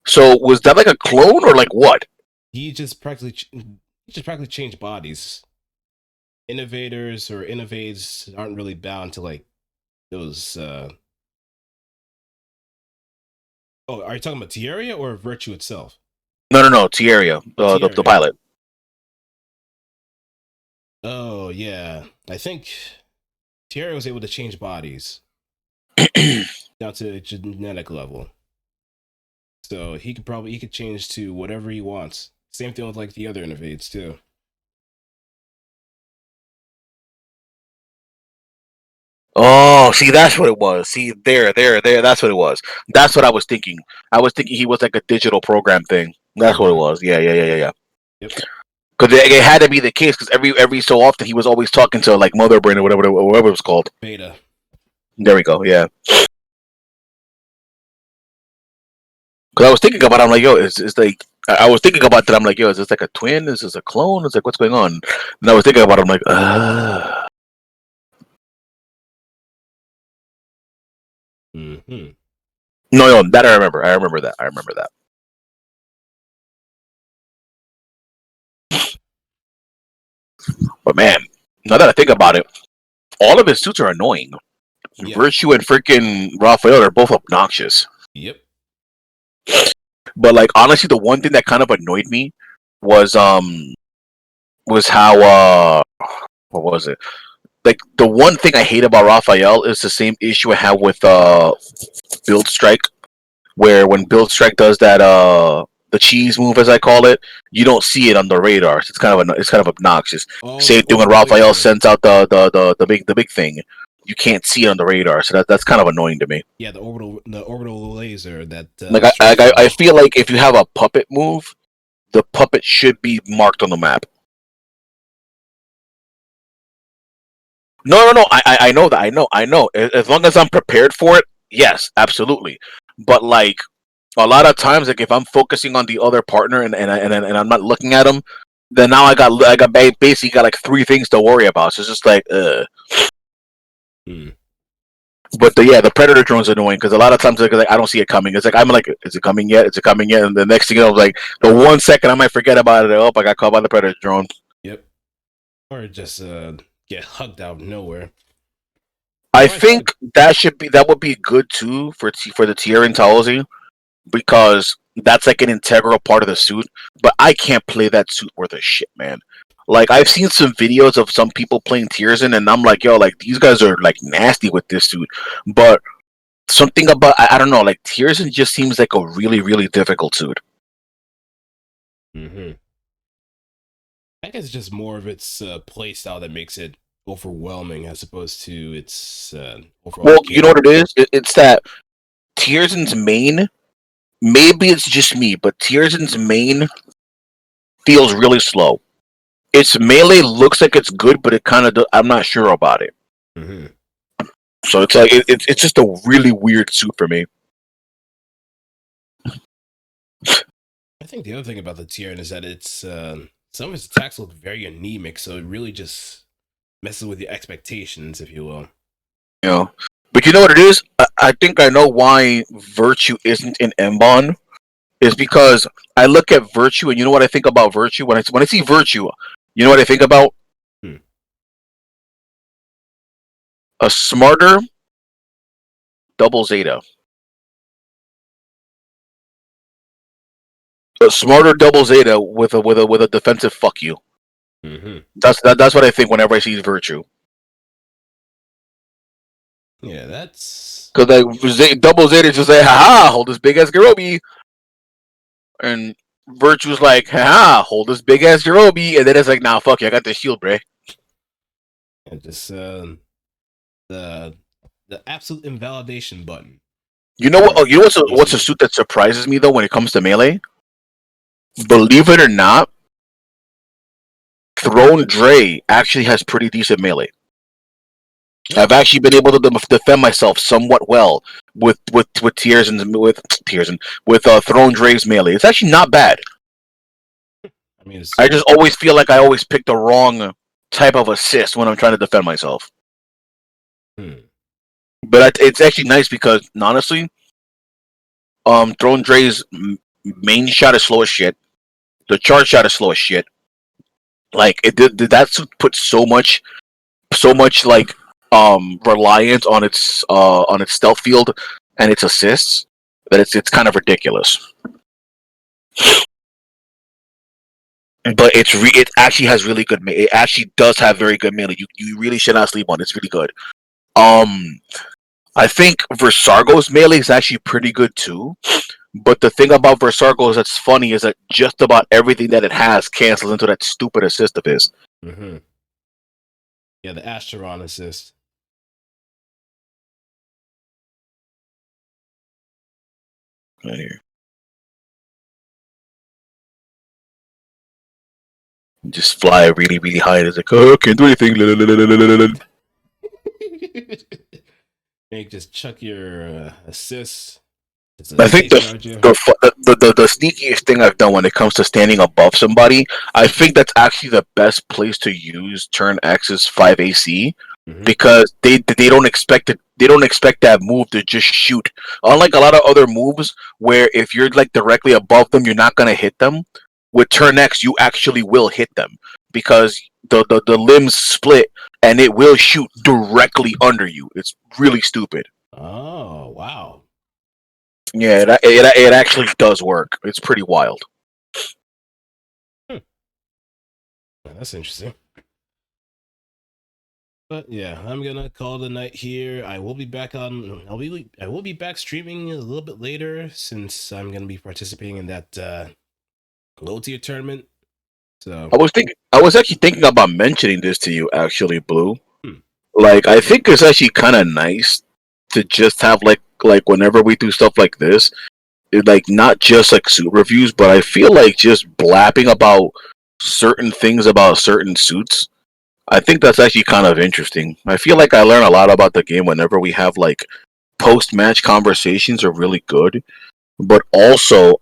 So was that like a clone or like what? He just practically changed bodies. Innovators or innovates aren't really bound to like those. Oh, are you talking about Tierra or Virtue itself? No, Tierra, Oh, the Tierra. pilot. Oh yeah, I think Tierra was able to change bodies down to a genetic level. So he could change to whatever he wants. Same thing with like the other innovates too. Oh, see, that's what it was. See, there. That's what it was. That's what I was thinking. I was thinking he was like a digital program thing. That's what it Mm-hmm. was. Yeah. Yep. Because it had to be the case. Because every so often he was always talking to like Mother Brain or whatever it was called. Beta. There we go. Yeah. Because I was thinking about it, I'm like, yo, is like I was thinking about that. I'm like, yo, is this like a twin? Is this a clone? It's like, what's going on? And I was thinking about it. I'm like, Mm-hmm. no, that I remember. I remember that. I remember that. But man, now that I think about it, all of his suits are annoying. Yeah. Virtue and freaking Raphael are both obnoxious. Yep. But like honestly, the one thing that kind of annoyed me was how what was it? Like the one thing I hate about Raphael is the same issue I have with Build Strike, where when Build Strike does that the cheese move as I call it, you don't see it on the radar. So it's kind of obnoxious. Oh, the Same thing when orbital Raphael laser. sends out the big thing. You can't see it on the radar, so that's kind of annoying to me. Yeah, the orbital laser that Like strikes I from. feel like if you have a puppet move, the puppet should be marked on the map. No. I know that. I know. As long as I'm prepared for it, yes, absolutely. But like a lot of times, like if I'm focusing on the other partner and I'm not looking at them, then now basically got like three things to worry about. So it's just like, Hmm. But the predator drone's annoying because a lot of times like I don't see it coming. It's like I'm like, is it coming yet? Is it coming yet? And the next thing you know, like the 1 second I might forget about it. Oh, I got caught by the predator drone. Yep. Or just get hugged out of nowhere. I Or I saw. think that would be good too for the tier in Talzi because that's like an integral part of the suit. But I can't play that suit worth a shit, man. Like I've seen some videos of some people playing Tearsen, and I'm like, yo, like these guys are like nasty with this suit. But something about I don't know, like Tearsen just seems like a really difficult suit. Mm-hmm. I guess it's just more of its play style that makes it overwhelming as opposed to its overall Well, you know game. what it is? It's that Tearsen's main. Maybe it's just me, but Tearsen's main feels really slow. Its melee looks like it's good, but it kind of I'm not sure about it. Mm-hmm. So it's like it's just a really weird suit for me. I think the other thing about the Tyrant is that it's some of its attacks look very anemic, so it really just messes with your expectations, if you will. You know, but you know what it is? I think I know why Virtue isn't in MBON. Is because I look at Virtue, and you know what I think about Virtue when I see Virtue. You know what I think about? Hmm. A smarter double Zeta. A smarter double Zeta with a defensive fuck you. Mm-hmm. That's what I think whenever I see Virtue. Yeah, that's. Because like double Zeta just like, haha, hold this big ass Garobi, and Virtue's like, haha, hold this big ass Garobi, and then it's like, nah, fuck you, I got this shield, bre. And just the the absolute invalidation button You know what? for Oh, you know what's a ECU. suit that surprises me though when it comes to melee? Believe it or not, Throne Dre actually has pretty decent melee. I've Really? actually been able to defend myself somewhat well with Tears and with Throne Dre's melee. It's actually not bad. I mean, it's I just always feel like I always pick the wrong type of assist when I'm trying to defend myself. hmm. But it's actually nice because honestly, Throne Dre's main shot is slow as shit. The charge shot is slow as shit. Like it did that suit put so much like reliance on its stealth field and its assists that it's kind of ridiculous. But it actually has really good. It actually does have very good melee. You really should not sleep on it. It's really good. Um, I think Versargo's melee is actually pretty good too. But the thing about Versargo that's funny is that just about everything that it has cancels into that stupid assist of his. Mm-hmm. Yeah, the Asteron assist. Right here. Just fly really high. And it's like, oh, can't do anything. And you just chuck your assists It's I a think safety RGO. the sneakiest thing I've done when it comes to standing above somebody, I think that's actually the best place to use turn X's 5AC Mm-hmm. because they don't expect it. They don't expect that move to just shoot. Unlike a lot of other moves where if you're like directly above them, you're not gonna hit them. With turn X, you actually will hit them because the limbs split and it will shoot directly under you. It's really stupid. Oh, wow. Yeah, it actually does work. It's pretty wild. Hmm. That's interesting. But yeah, I'm gonna call the night here. I will be back on. I will be back streaming a little bit later since I'm gonna be participating in that low tier tournament. So, I was actually thinking about mentioning this to you, actually, Blue. hmm. Like, I think it's actually kind of nice to just have like whenever we do stuff like this, like not just like suit reviews, but I feel like just blapping about certain things about certain suits. I think that's actually kind of interesting. I feel like I learn a lot about the game whenever we have like post match conversations are really good, but also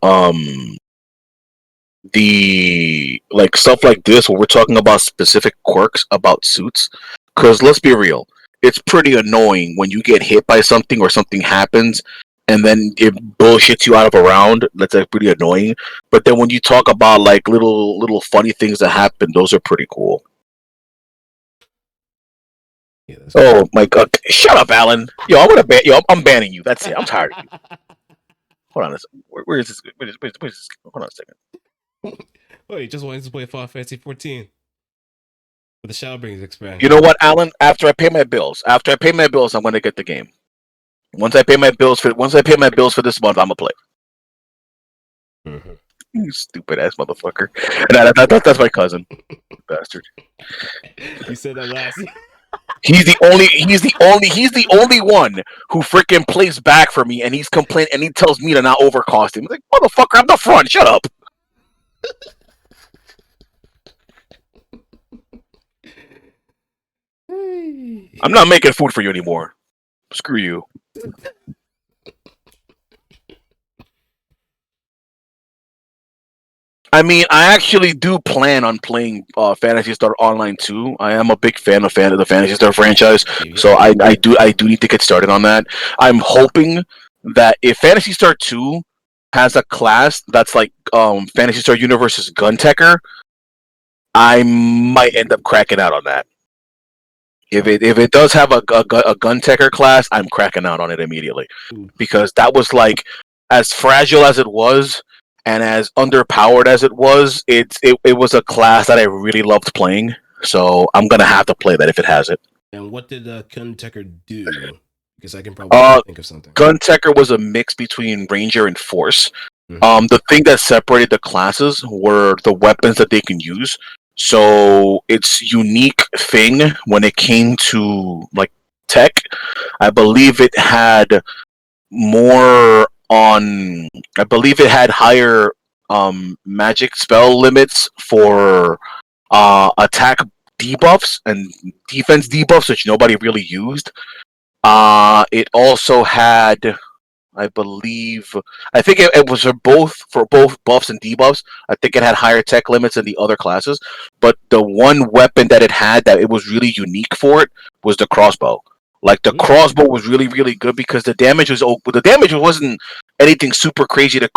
the like stuff like this where we're talking about specific quirks about suits, because let's be real, it's pretty annoying when you get hit by something or something happens and then it bullshits you out of a round. That's like pretty annoying, but then when you talk about like little funny things that happen, those are pretty cool. Yeah, that's cool. Oh my god, shut up, Alan. Yo, I'm banning you. That's it. I'm tired of you. Hold on a second. Where is this? Where's this? Hold on a second. Oh, you just wanted to play Final Fantasy 14 with the Shadowbringers You expansion. know what, Alan? After I pay my bills, I'm gonna get the game. Once I pay my bills for this month, I'm gonna play. Mm-hmm. You stupid ass motherfucker. That's my cousin, bastard. You said that last. He's the only one who freaking plays back for me, and he's complaining, and he tells me to not overcost him. I'm like, motherfucker, I'm the front. Shut up. I'm not making food for you anymore. Screw you. I mean, I actually do plan on playing Fantasy Star Online too. I am a big fan of the Fantasy Star franchise, so I do need to get started on that. I'm hoping that if Fantasy Star 2 has a class that's like Fantasy Star Universe's Guntecker, I might end up cracking out on that. If it does have a Guntecker class, I'm cracking out on it immediately because that was like as fragile as it was and as underpowered as it was. It was a class that I really loved playing, so I'm gonna have to play that if it has it. And what did Kuntecker do? Because I can probably Uh, think of something. Guntecker was a mix between Ranger and Force. Mm-hmm. The thing that separated the classes were the weapons that they can use. So its unique thing when it came to like tech, I believe it had more on. I believe it had higher magic spell limits for attack debuffs and defense debuffs, which nobody really used. It also had, I believe, I think it was for both buffs and debuffs. I think it had higher tech limits than the other classes, but the one weapon that it had that it was really unique for it was the crossbow. Like the crossbow was really good because the damage wasn't anything super crazy to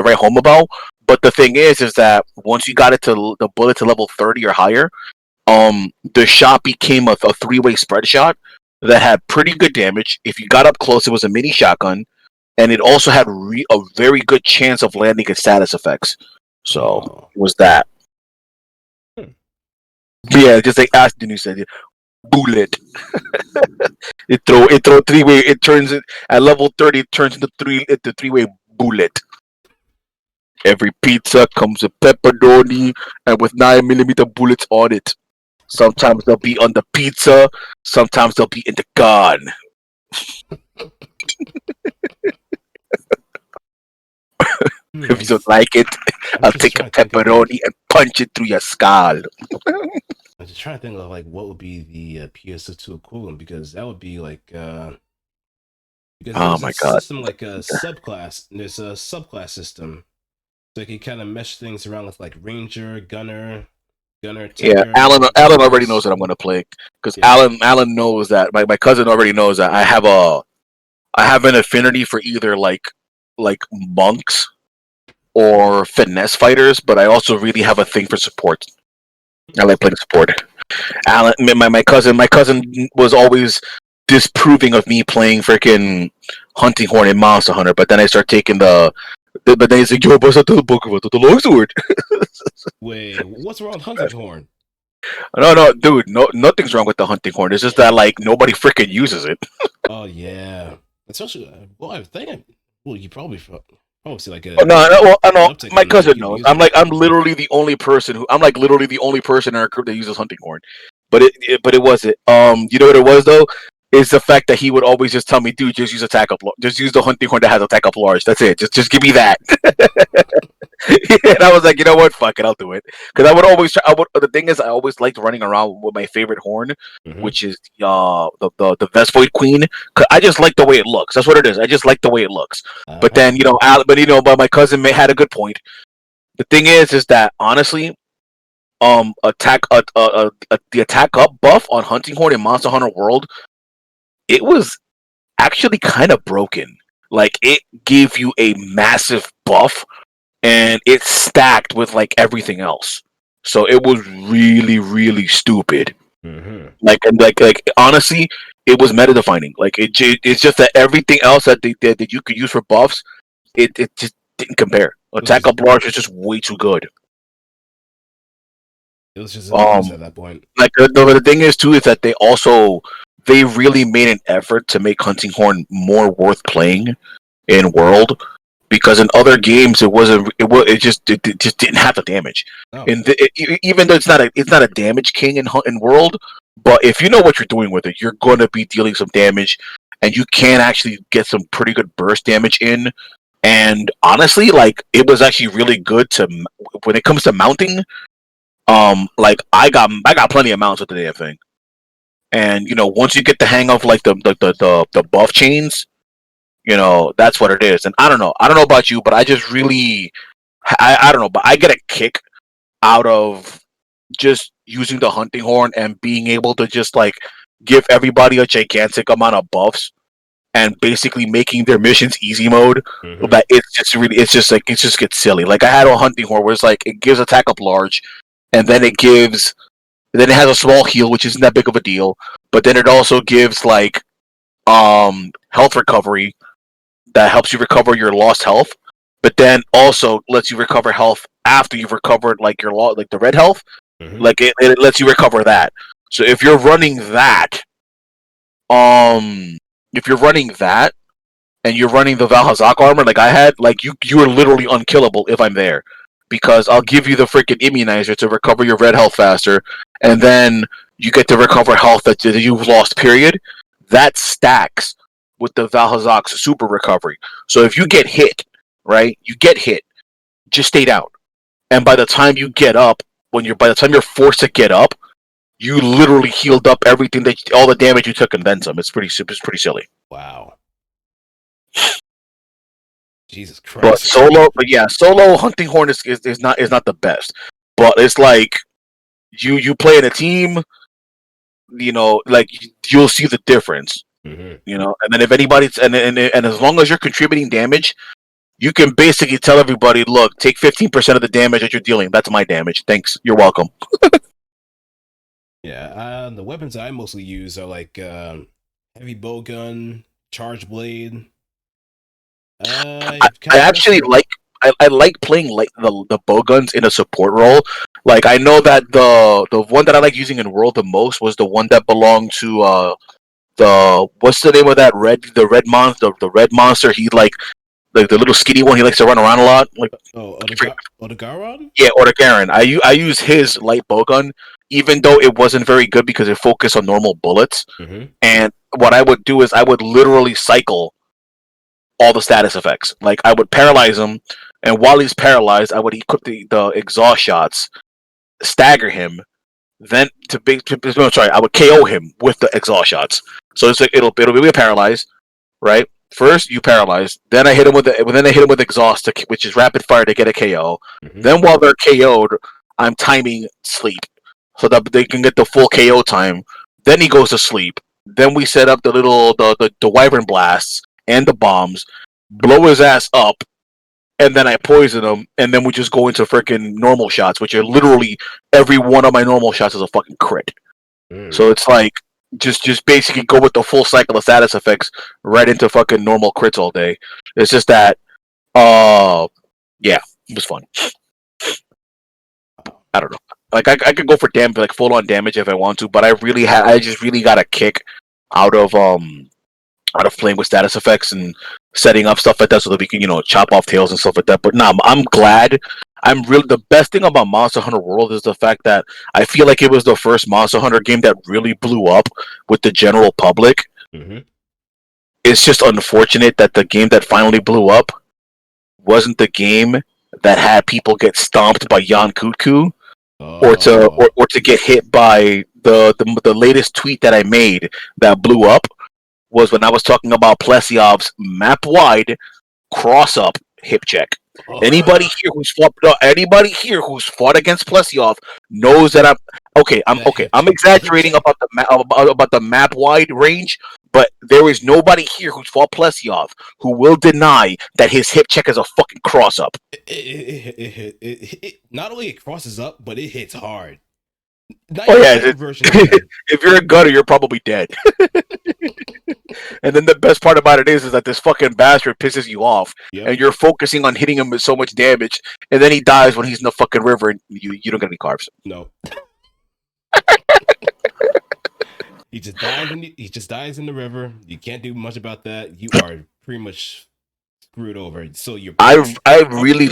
write home about. But the thing is that once you got it to the bullet to level 30 or higher, the shot became a three-way spread shot that had pretty good damage. If you got up close, it was a mini shotgun, and it also had a very good chance of landing its status effects. So Oh. it was that. Hmm. Yeah, just like Aston, you said, bullet. It throw three-way. It turns it at level 30. It turns into three-way bullet. Every pizza comes with pepperoni and with 9 millimeter bullets on it. Sometimes they'll be on the pizza. Sometimes they'll be in the gun. If you don't like it, I'm I'll just take a trying to think of like pepperoni and punch it through your skull. I'm just trying to think of like what would be the PS2 equivalent because that would be like because Oh there's a my god. system like a subclass. There's a subclass system, so you can kind of mesh things around with like ranger, gunner, Yeah, tanker, Alan already knows DPS. that I'm gonna play because Yeah. Alan knows that my cousin already knows that I have an affinity for either like monks or finesse fighters, but I also really have a thing for support. I like playing support. Alan, my cousin was always disproving of me playing freaking hunting horn and monster hunter, but then I start taking but then he's like, "Yo, bust out the book about the longsword." Wait, what's wrong with hunting horn? No, no, dude, no, nothing's wrong with the hunting horn. It's just that like nobody freaking uses it. Oh yeah, especially well, I think well, you probably see like Oh, no, no, well, I an know uptick my in cousin people knows. using it. I'm literally the only person in our group that uses hunting horn. But it wasn't. You know what it was though? Is the fact that he would always just tell me, dude, just use attack up, just use the hunting horn that has attack up large. That's it. Just give me that. And I was like, you know what? Fuck it, I'll do it. Because I would always try. The thing is, I always liked running around with my favorite horn, Hmm. which is the Vesvoid Queen. 'Cause I just like the way it looks. That's what it is. I just like the way it looks. But Uh-huh. then but my cousin had a good point. The thing is that honestly, the attack up buff on Hunting Horn in Monster Hunter World, it was actually kind of broken. Like it gave you a massive buff and it stacked with like everything else. So it was really, really stupid. Hmm. Like honestly, it was meta defining. Like it's just that everything else that you could use for buffs, it just didn't compare. It was Attack just up large is just way too good. it was just abused Um, at that point. like the thing is too is that they really made an effort to make Hunting Horn more worth playing in World because in other games it just didn't have the damage. Oh, Even though it's not a damage king in World, but if you know what you're doing with it, you're gonna be dealing some damage, and you can actually get some pretty good burst damage in. And honestly, like it was actually really good to when it comes to mounting. Like I got plenty of mounts with the damn thing, and once you get the hang of like the buff chains, that's what it is. And I don't know about you, but I just really I don't know, but I get a kick out of just using the hunting horn and being able to just like give everybody a gigantic amount of buffs and basically making their missions easy mode. hmm. But it just gets silly. Like I had a hunting horn where it's like it gives attack up large, and then it has a small heal, which isn't that big of a deal. But then it also gives like health recovery that helps you recover your lost health, but then also lets you recover health after you've recovered like like the red health. Hmm. Like it lets you recover that. So um, if you're running that and you're running the Valhazak armor like I had, like you are literally unkillable if I'm there. Because I'll give you the freaking immunizer to recover your red health faster, and then you get to recover health that you've lost, period. That stacks with the Valhazak's super recovery. So if you get hit, right, you get hit, just stay down. And by the time you get up, by the time you're forced to get up, you literally healed up everything all the damage you took and then some. It's pretty silly. Wow, Jesus But Christ. solo hunting horn is not the best. But it's like you play in a team, like you'll see the difference. Hmm. And then if anybody's and as long as you're contributing damage, you can basically tell everybody, look, take 15% of the damage that you're dealing. That's my damage. Thanks. You're welcome. Yeah, the weapons I mostly use are like heavy bow gun, charge blade. I I kind of mess actually with. like I like playing like the bow guns in a support role. Like I know that the one that I like using in World the most was the one that belonged to the what's the name of that red monster he like the little skinny one he likes to run around a lot like Oh, Odegaron. yeah, or the Garen. I use his light bowgun, even though it wasn't very good because it focused on normal bullets. Hmm. And what I would do is I would literally cycle all the status effects. Like I would paralyze him, and while he's paralyzed, I would equip the exhaust shots, stagger him, then no, sorry, I would KO him with the exhaust shots. So it's like it'll be paralyzed, right? First, you paralyze. Then I hit him with exhaust, which is rapid fire to get a KO. Mm-hmm. Then while they're KO'd, I'm timing sleep so that they can get the full KO time. Then he goes to sleep. Then we set up the wyvern blasts and the bombs, blow his ass up, and then I poison him, and then we just go into freaking normal shots, which are literally every one of my normal shots is a fucking crit. So it's like just basically go with the full cycle of status effects right into fucking normal crits all day. It's just that, yeah, it was fun. I don't know. Like I could go for damage, like full on damage if I want to, but I just really got a kick out of playing with status effects and setting up stuff like that so that we can chop off tails and stuff like that. But nah, I'm glad. The best thing about Monster Hunter World is the fact that I feel like it was the first Monster Hunter game that really blew up with the general public. Mm-hmm. It's just unfortunate that the game that finally blew up wasn't the game that had people get stomped by Jan Kutku, or to get hit by the latest tweet that I made that blew up was when I was talking about Plesiov's map wide cross up hip check. Anybody here who's fought against Plesiov knows that I'm exaggerating about the map wide range, but there is nobody here who's fought Plesiov who will deny that his hip check is a fucking cross up. Not only it crosses up, but it hits hard. If you're a gutter, you're probably dead. And then the best part about it is that this fucking bastard pisses you off, and you're focusing on hitting him with so much damage, and then he dies when he's in the fucking river, and you don't get any carbs. No. He just dies in the river. You can't do much about that. You are pretty much screwed over. So I really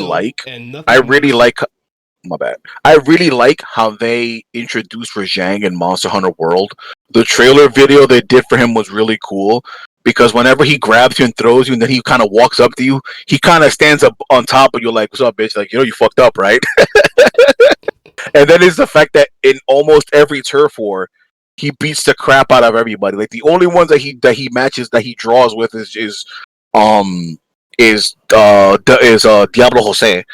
like how they introduced Rajang in Monster Hunter World. The trailer video they did for him was really cool because whenever he grabs you and throws you and then he kind of walks up to you, he kind of stands up on top of you like, "What's up, bitch?" Like, you fucked up, right? And then is the fact that in almost every turf war, he beats the crap out of everybody. Like the only ones that he matches that he draws with is Diablo Jose.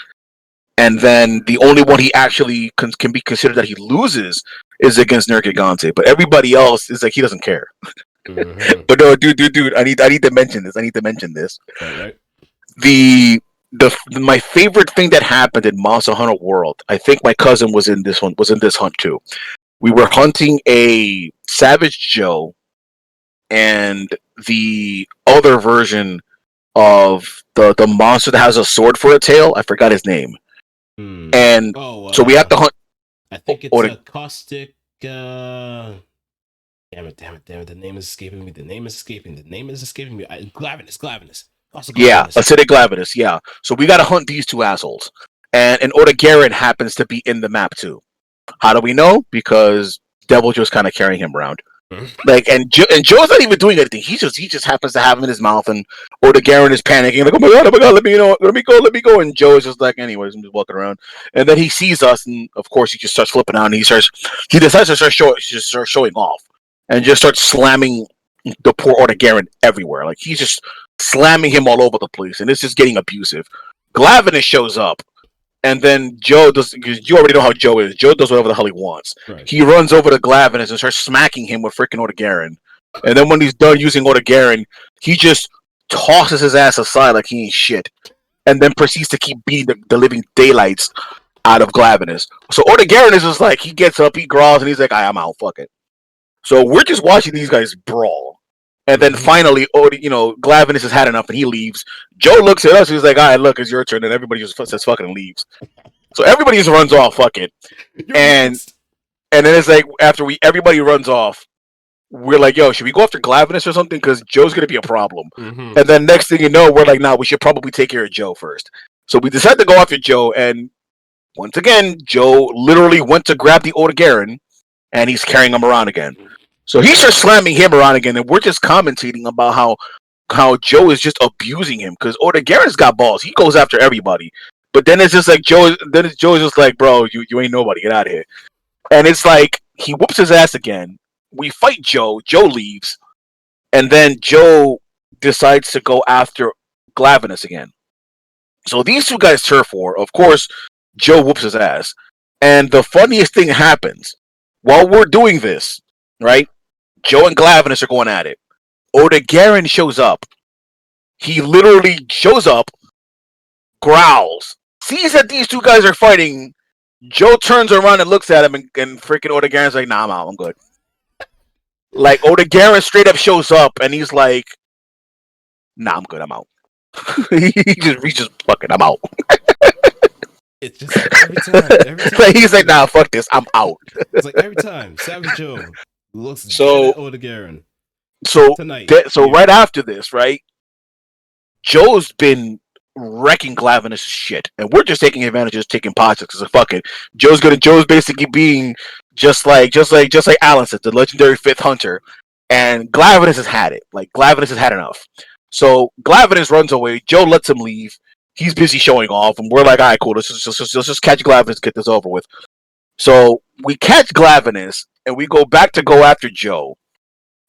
And then the only one he actually can be considered that he loses is against Nergigante. But everybody else is like he doesn't care. Mm-hmm. But no, dude, I need to mention this. Right. My favorite thing that happened in Monster Hunter World, I think my cousin was in this hunt too. We were hunting a Savage Joe and the other version of the monster that has a sword for a tail. I forgot his name. And so we have to hunt. I think it's a caustic. Damn it! The name is escaping me. Glavenus. Yeah, acidic Glavenus. Yeah. So we got to hunt these two assholes, and Otogaron happens to be in the map too. How do we know? Because Devil Joe's kind of carrying him around. Like and Joe's not even doing anything. He just happens to have him in his mouth, and Otogaron is panicking like, oh my god, let me go. And Joe is just like, anyways, I'm just walking around, and then he sees us, and of course he just starts flipping out, and he decides to start showing off, and just starts slamming the poor Otogaron everywhere. Like he's just slamming him all over the place, and it's just getting abusive. Glavenus shows up. And then Joe does, because you already know how Joe is. Joe does whatever the hell he wants. Right. He runs over to Glavenus and starts smacking him with freaking Otogaron. And then when he's done using Otogaron, he just tosses his ass aside like he ain't shit. And then proceeds to keep beating the living daylights out of Glavenus. So Otogaron is just like, he gets up, he growls, and he's like, I'm out, fuck it. So we're just watching these guys brawl. And then finally, Glavenus has had enough and he leaves. Joe looks at us, he's like, all right, look, it's your turn. And everybody just says fucking and leaves. So everybody just runs off, fuck it. And then it's like, after everybody runs off, we're like, yo, should we go after Glavenus or something? Because Joe's going to be a problem. Mm-hmm. And then next thing you know, we're like, nah, we should probably take care of Joe first. So we decided to go after Joe. And once again, Joe literally went to grab the Otogaron and he's carrying him around again. So he starts slamming him around again, and we're just commentating about how Joe is just abusing him because Otogaron's got balls. He goes after everybody, but then it's just like Joe is just like, bro, you ain't nobody. Get out of here. And it's like he whoops his ass again. We fight Joe. Joe leaves, and then Joe decides to go after Glavinus again. So these two guys turf war. Of course, Joe whoops his ass. And the funniest thing happens while we're doing this, right? Joe and Glavinus are going at it. Odegarin shows up. He literally shows up, growls, sees that these two guys are fighting. Joe turns around and looks at him, and freaking Odegarin's like, "Nah, I'm out. I'm good." Like, Odegarin straight up shows up, and he's like, "Nah, I'm good. I'm out." he's just fucking, I'm out. It's just like every time like, he's like, "Nah, fuck this. I'm out." It's like every time Savage Joe looks so dead at Odegarin. So Tonight, right after this, right? Joe's been wrecking Glavinus' shit, and we're just taking advantage of taking positives because fuck it. Joe's basically being just like Alan said, the legendary fifth hunter, and Glavinus has had it. Like, Glavinus has had enough. So Glavinus runs away. Joe lets him leave. He's busy showing off, and we're like, all right, cool. Let's just catch Glavinus, get this over with. So we catch Glavinus, and we go back to go after Joe,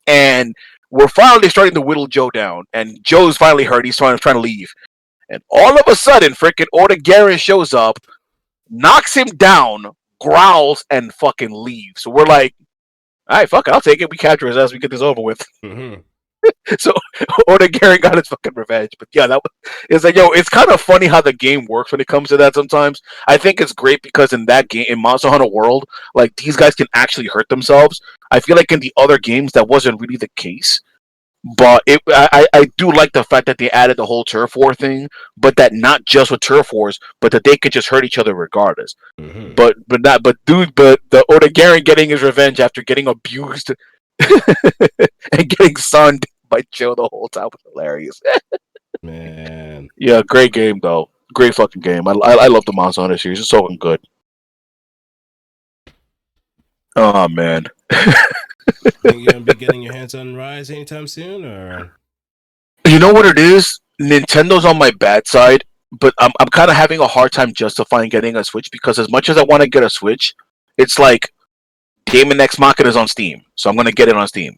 and we're finally starting to whittle Joe down, and Joe's finally hurt. He's trying to leave. And all of a sudden, freaking Odegarin shows up, knocks him down, growls, and fucking leaves. So we're like, all right, fuck it, I'll take it. We capture his ass, we get this over with. Mm-hmm. So Odegarin got his fucking revenge. But yeah, it's like, yo, it's kind of funny how the game works when it comes to that sometimes. I think it's great because in that game, in Monster Hunter World, like, these guys can actually hurt themselves. I feel like in the other games, that wasn't really the case. But I do like the fact that they added the whole turf war thing, but that not just with turf wars, but that they could just hurt each other regardless. Mm-hmm. But the Odegarin getting his revenge after getting abused and getting sunned by Joe the whole time was hilarious. Man, yeah, great game though, great fucking game. I love the Monster Hunter series. It's so fucking good. Oh man. Think you're gonna be getting your hands on Rise anytime soon, or? You know what it is? Nintendo's on my bad side, but I'm kind of having a hard time justifying getting a Switch because as much as I want to get a Switch, it's like Daemon X Machina is on Steam, so I'm gonna get it on Steam.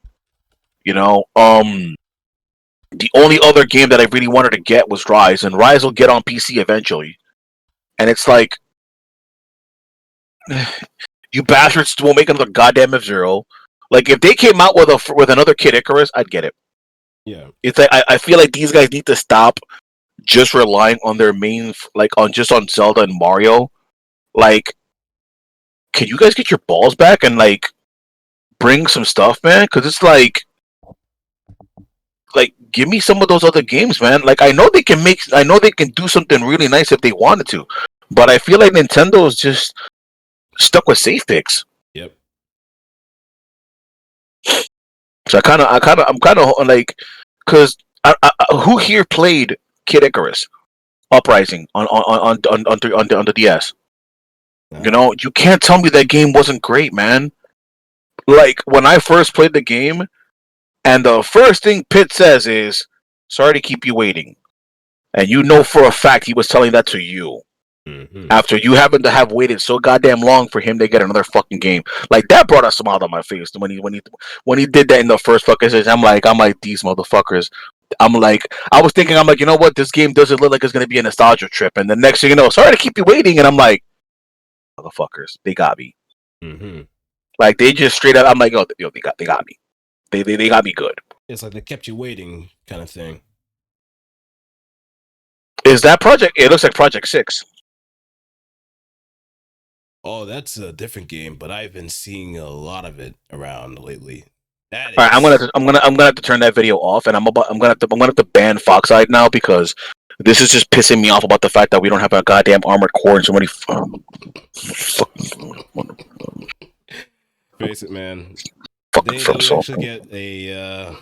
You know, the only other game that I really wanted to get was Rise, and Rise will get on PC eventually. And it's like, you bastards won't make another goddamn F-Zero. Like, if they came out with another Kid Icarus, I'd get it. Yeah, it's like I feel like these guys need to stop just relying on their main, like, on Zelda and Mario. Like, can you guys get your balls back and like bring some stuff, man? Because it's like give me some of those other games, man. Like, I know they can do something really nice if they wanted to, but I feel like Nintendo is just stuck with safe picks. Yep. So I'm kind of like, because who here played Kid Icarus Uprising on the DS? No. You know, you can't tell me that game wasn't great, man. Like, when I first played the game, and the first thing Pitt says is, "Sorry to keep you waiting," and you know for a fact he was telling that to you. Mm-hmm. After you happen to have waited so goddamn long for him to get another fucking game, like, that brought a smile on my face when he did that in the first fucking session. I'm like these motherfuckers. I was thinking, you know what, this game doesn't look like it's gonna be a nostalgia trip, and the next thing you know, sorry to keep you waiting, and I'm like, motherfuckers, they got me. Mm-hmm. Like, they just straight up, I'm like, yo, they got me. They got me good. It's like they kept you waiting, kind of thing. Is that project? It looks like Project 6. Oh, that's a different game, but I've been seeing a lot of it around lately. All right, I'm gonna have to turn that video off, and I'm gonna have to ban Foxeye now because this is just pissing me off about the fact that we don't have a goddamn armored core and so many. Face it, man. Fucking The day that we actually get a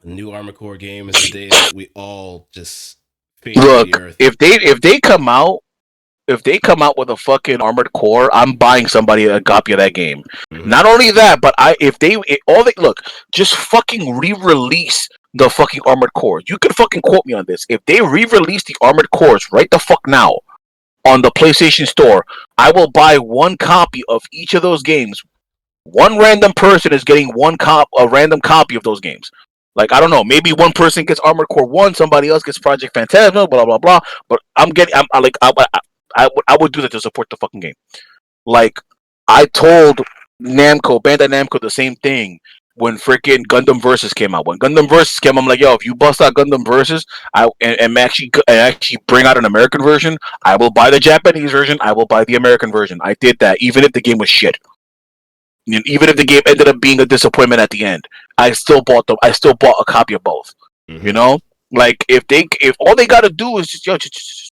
new Armored Core game is the day that we all just fade to the earth. If they come out with a fucking Armored Core, I'm buying somebody a copy of that game. Mm-hmm. Not only that, but just fucking re-release the fucking Armored Core. You can fucking quote me on this. If they re-release the Armored Cores right the fuck now on the PlayStation Store, I will buy one copy of each of those games. One random person is getting a random copy of those games. Like I don't know, maybe one person gets Armored Core 1, somebody else gets Project Phantasma, blah blah blah. But I would do that to support the fucking game. Like I told Bandai Namco the same thing when freaking Gundam Versus came out. When Gundam Versus came, I'm like, yo, if you bust out Gundam Versus, and actually bring out an American version, I will buy the Japanese version. I will buy the American version. I did that, even if the game was shit. Even if the game ended up being a disappointment at the end, I still bought them. I still bought a copy of both. You know, like if all they gotta do is just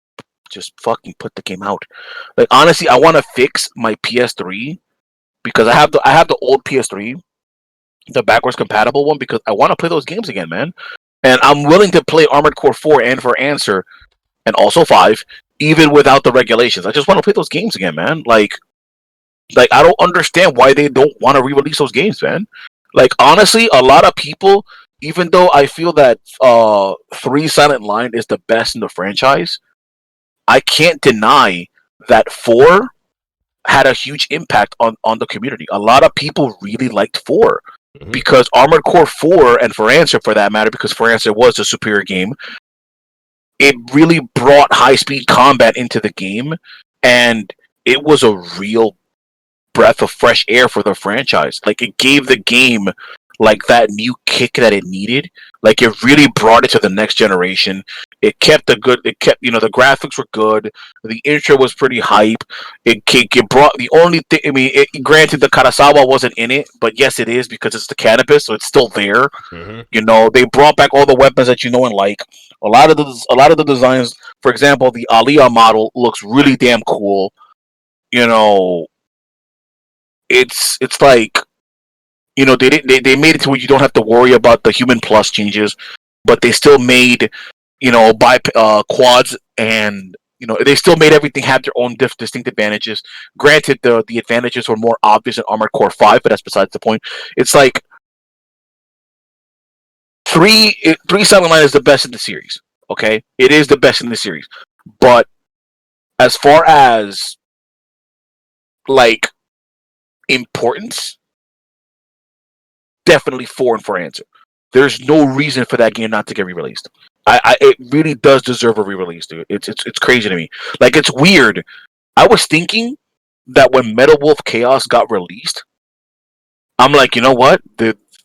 fucking put the game out. Like honestly, I want to fix my PS3 because I have the old PS3, the backwards compatible one, because I want to play those games again, man. And I'm willing to play Armored Core 4 and For Answer and also 5 even without the regulations. I just want to play those games again, man. Like I don't understand why they don't want to re-release those games, man. Like honestly, a lot of people, even though I feel that 3 Silent Line is the best in the franchise, I can't deny that 4 had a huge impact on the community. A lot of people really liked 4 because Armored Core 4 and For Answer, for that matter, because For Answer was a superior game, it really brought high speed combat into the game, and it was a real breath of fresh air for the franchise. Like it gave the game like that new kick that it needed. Like it really brought it to the next generation. It kept the graphics were good. The intro was pretty hype. It brought the only thing. I mean, granted, the Karasawa wasn't in it, but yes, it is because it's the cannabis, so it's still there. They brought back all the weapons that you know and like. A lot of the designs, for example, the Aliyah model looks really damn cool. You know, it's like they made it to where you don't have to worry about the human plus changes, but they still made quads, and they still made everything have their own distinct advantages. Granted, the advantages were more obvious in Armored Core 5, but that's besides the point. It's like three Silent Line is the best in the series. Okay, it is the best in the series, but as far as like importance, definitely 4 and For Answer. There's no reason for that game not to get re-released. It really does deserve a re-release, dude. It's crazy to me. Like it's weird. I was thinking that when Metal Wolf Chaos got released, I'm like, you know what?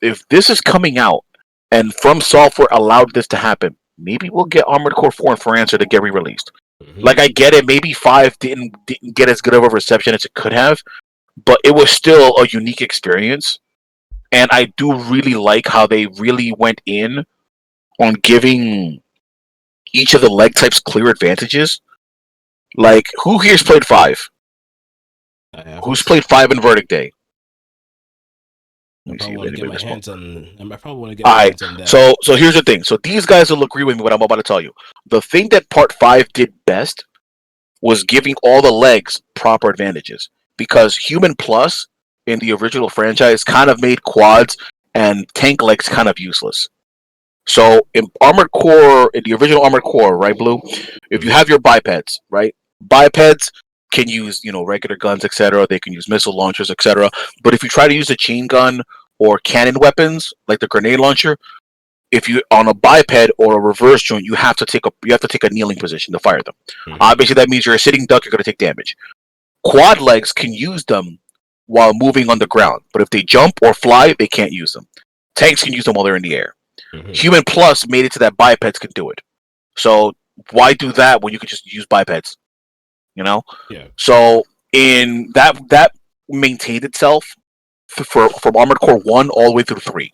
If this is coming out and From Software allowed this to happen, maybe we'll get Armored Core 4 and For Answer to get re-released. Like I get it, maybe 5 didn't get as good of a reception as it could have, but it was still a unique experience. And I do really like how they really went in on giving each of the leg types clear advantages. Like, who here's played 5? Who's played 5 in Verdict Day? I probably want to get my hands on. I probably want to get my hands on that. So here's the thing. So these guys will agree with me what I'm about to tell you. The thing that Part 5 did best was giving all the legs proper advantages, because Human Plus in the original franchise kind of made quads and tank legs kind of useless. So in the original Armored Core, right, Blue? If you have your bipeds, right? Bipeds can use, regular guns, etc. They can use missile launchers, etc. But if you try to use a chain gun or cannon weapons, like the grenade launcher, if you on a biped or a reverse joint, you have to take a kneeling position to fire them. Obviously, that means you're a sitting duck. You're going to take damage. Quad legs can use them while moving on the ground, but if they jump or fly, they can't use them. Tanks can use them while they're in the air. Human Plus made it so that bipeds can do it. So why do that when you can just use bipeds? Yeah. So in that maintained itself from Armored Core 1 all the way through 3,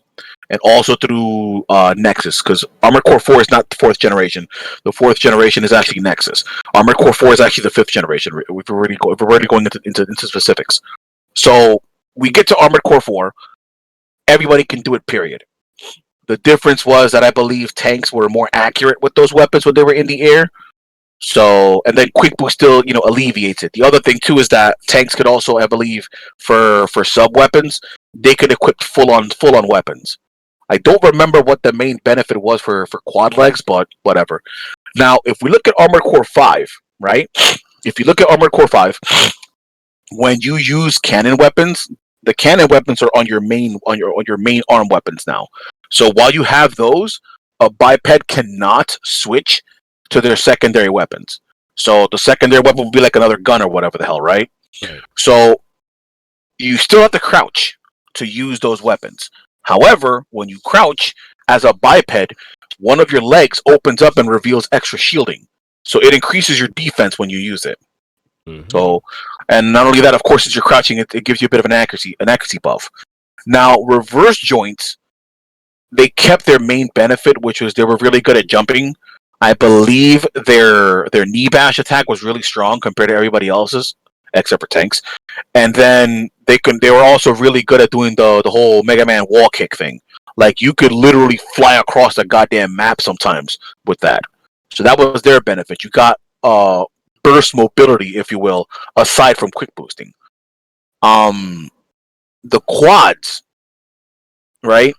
and also through Nexus, because Armored Core 4 is not the 4th generation. The 4th generation is actually Nexus. Armored Core 4 is actually the 5th generation. If we're already going into specifics. So we get to Armored Core 4. Everybody can do it, period. The difference was that I believe tanks were more accurate with those weapons when they were in the air. So, and then Quick Boost still, alleviates it. The other thing too is that tanks could also, I believe, for sub weapons, they could equip full on weapons. I don't remember what the main benefit was for quad legs, but whatever. Now, if we look at Armored Core 5, right? If you look at Armored Core 5, when you use cannon weapons, the cannon weapons are on your main arm weapons now. So while you have those, a biped cannot switch to their secondary weapons. So the secondary weapon will be like another gun or whatever the hell, right? Right. So you still have to crouch to use those weapons. However, when you crouch as a biped, one of your legs opens up and reveals extra shielding. So it increases your defense when you use it. Mm-hmm. So, and not only that, of course, as you're crouching, it gives you a bit of an accuracy buff. Now, reverse joints, they kept their main benefit, which was they were really good at jumping. I believe their knee bash attack was really strong compared to everybody else's, except for tanks. And then they were also really good at doing the whole Mega Man wall kick thing. Like you could literally fly across the goddamn map sometimes with that. So that was their benefit. You got burst mobility, if you will, aside from quick boosting. The quads, right?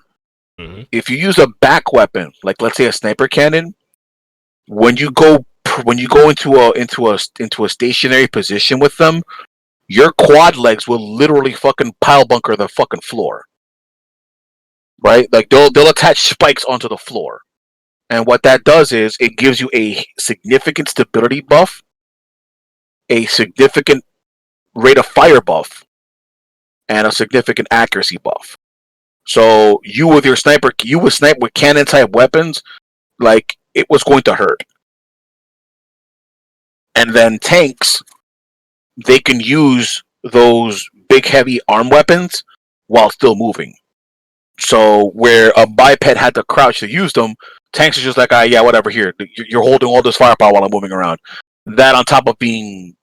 Mm-hmm. If you use a back weapon, like let's say a sniper cannon, when you go into a stationary position with them, your quad legs will literally fucking pile bunker the fucking floor. Right? Like they'll attach spikes onto the floor. And what that does is it gives you a significant stability buff, a significant rate of fire buff, and a significant accuracy buff. So you with snipe with cannon type weapons, like it was going to hurt. And then tanks, they can use those big heavy arm weapons while still moving. So where a biped had to crouch to use them, tanks are just like, yeah, whatever. Here, you're holding all this firepower while I'm moving around. That on top of being,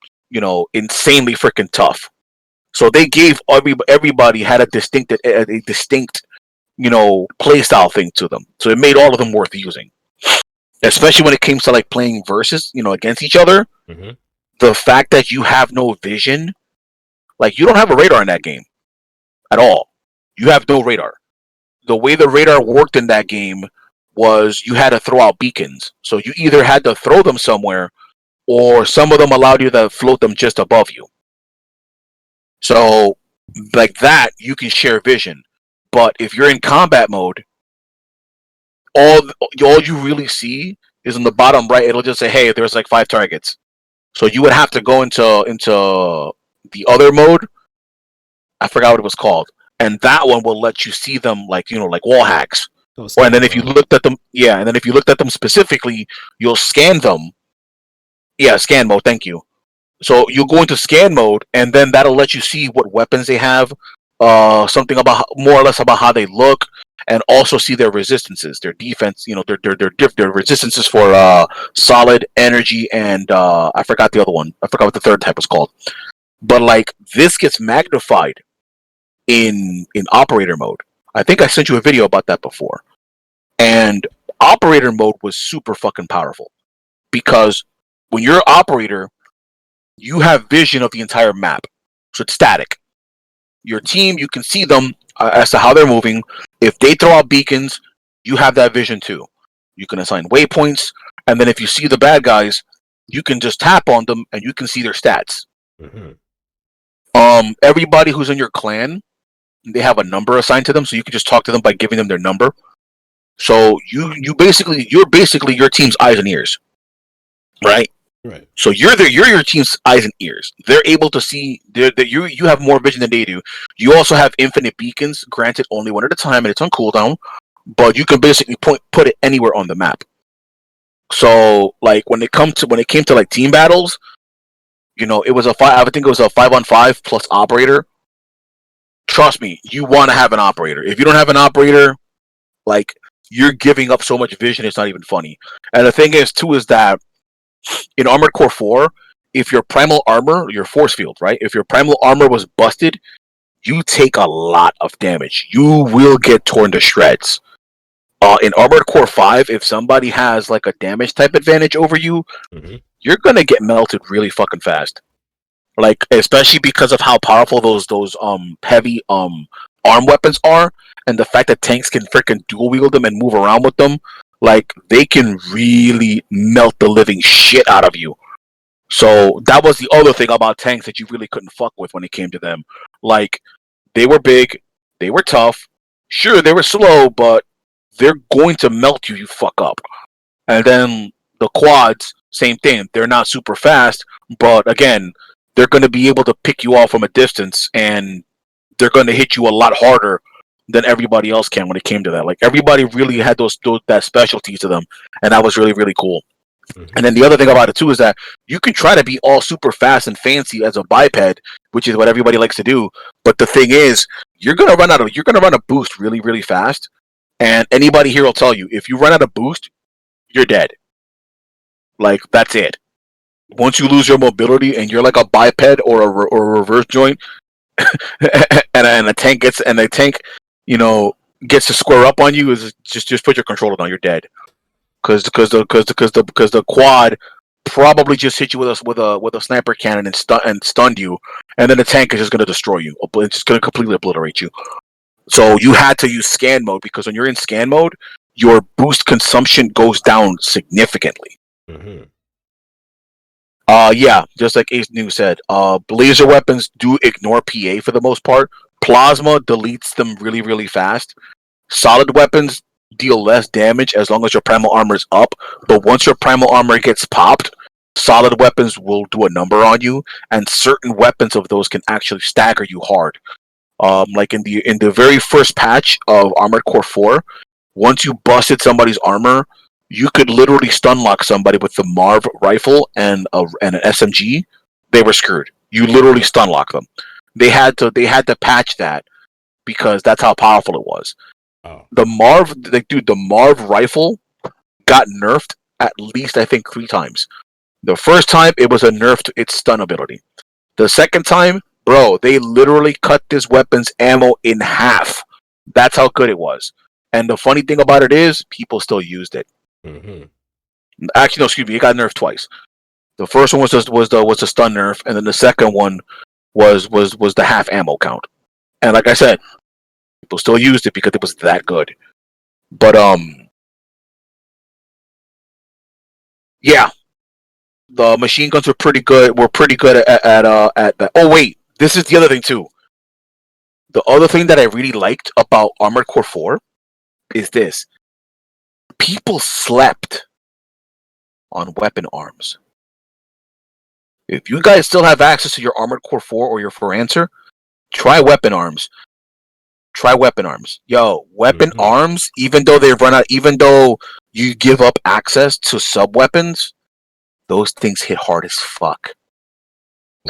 insanely freaking tough. So they gave everybody had a distinct, play style thing to them. So it made all of them worth using. Especially when it came to like playing versus, against each other. Mm-hmm. The fact that you have no vision, like you don't have a radar in that game at all. You have no radar. The way the radar worked in that game was you had to throw out beacons. So you either had to throw them somewhere or some of them allowed you to float them just above you. So like that, you can share vision. But if you're in combat mode, all you really see is in the bottom right, it'll just say, hey, there's like 5 targets. So you would have to go into the other mode. I forgot what it was called. And that one will let you see them like wall hacks. And then if you looked at them, and then if you looked at them specifically, you'll scan them. Yeah, scan mode. Thank you. So you'll go into scan mode, and then that'll let you see what weapons they have, something about more or less about how they look, and also see their resistances, their defense. Their resistances for solid, energy, and I forgot the other one. I forgot what the third type was called. But like this gets magnified in operator mode. I think I sent you a video about that before. And operator mode was super fucking powerful because when you're an operator, you have vision of the entire map. So it's static. Your team, you can see them as to how they're moving. If they throw out beacons, you have that vision too. You can assign waypoints, and then if you see the bad guys, you can just tap on them and you can see their stats. Mm-hmm. Everybody who's in your clan, they have a number assigned to them, so you can just talk to them by giving them their number. So you're basically your team's eyes and ears, right? Right. So you're your team's eyes and ears. They're able to see. You have more vision than they do. You also have infinite beacons, granted only one at a time, and it's on cooldown. But you can basically put it anywhere on the map. So like when it came to like team battles, it was I think it was a 5-on-5 plus operator. Trust me, you want to have an operator. If you don't have an operator, like you're giving up so much vision, it's not even funny. And the thing is too is that in Armored Core 4, if your primal armor, your force field, right? If your primal armor was busted, you take a lot of damage. You will get torn to shreds. In Armored Core 5, if somebody has like a damage type advantage over you, mm-hmm. you're gonna get melted really fucking fast. Like especially because of how powerful those heavy arm weapons are, and the fact that tanks can freaking dual wield them and move around with them, like they can really melt the living shit out of you. So that was the other thing about tanks that you really couldn't fuck with when it came to them. Like they were big, they were tough. Sure, they were slow, but they're going to melt you. You fuck up. And then the quads, same thing. They're not super fast, but again, they're going to be able to pick you off from a distance, and they're going to hit you a lot harder than everybody else can when it came to that. Like everybody really had those that specialty to them, and that was really really cool. Mm-hmm. And then the other thing about it too is that you can try to be all super fast and fancy as a biped, which is what everybody likes to do. But the thing is, you're gonna run a boost really really fast, and anybody here will tell you if you run out of boost, you're dead. Like that's it. Once you lose your mobility and you're like a biped or a reverse joint, and the tank, you know, gets to square up on you, is just put your controller down. You're dead. Because the quad probably just hit you with a sniper cannon and stunned you, and then the tank is just going to destroy you. It's just going to completely obliterate you. So you had to use scan mode, because when you're in scan mode, your boost consumption goes down significantly. Mm-hmm. Yeah, just like Ace New said, laser weapons do ignore PA for the most part. Plasma deletes them really really fast. Solid weapons deal less damage as long as your primal armor is up, but once your primal armor gets popped, solid weapons will do a number on you, and certain weapons of those can actually stagger you hard. Like in the very first patch of Armored Core 4, once you busted somebody's armor, you could literally stun lock somebody with the Marv rifle and an SMG. They were screwed. You literally stun lock them. They had to patch that because that's how powerful it was. Oh. The Marv rifle got nerfed at least I think 3 times. The first time it was a nerf to its stun ability. The second time, bro, they literally cut this weapon's ammo in half. That's how good it was. And the funny thing about it is, people still used it. Mm-hmm. Actually, no, excuse me, it got nerfed twice. The first one was the stun nerf, and then the second one was the half ammo count. And like I said, people still used it because it was that good. But yeah, the machine guns were pretty good. We're pretty good at that. Oh wait, this is the other thing too. The other thing that I really liked about Armored Core 4 is this: people slept on weapon arms. If you guys still have access to your Armored Core 4 or your 4 answer, try weapon arms. Try weapon arms. Yo, weapon Mm-hmm. arms, even though they've run out, even though you give up access to sub weapons, those things hit hard as fuck.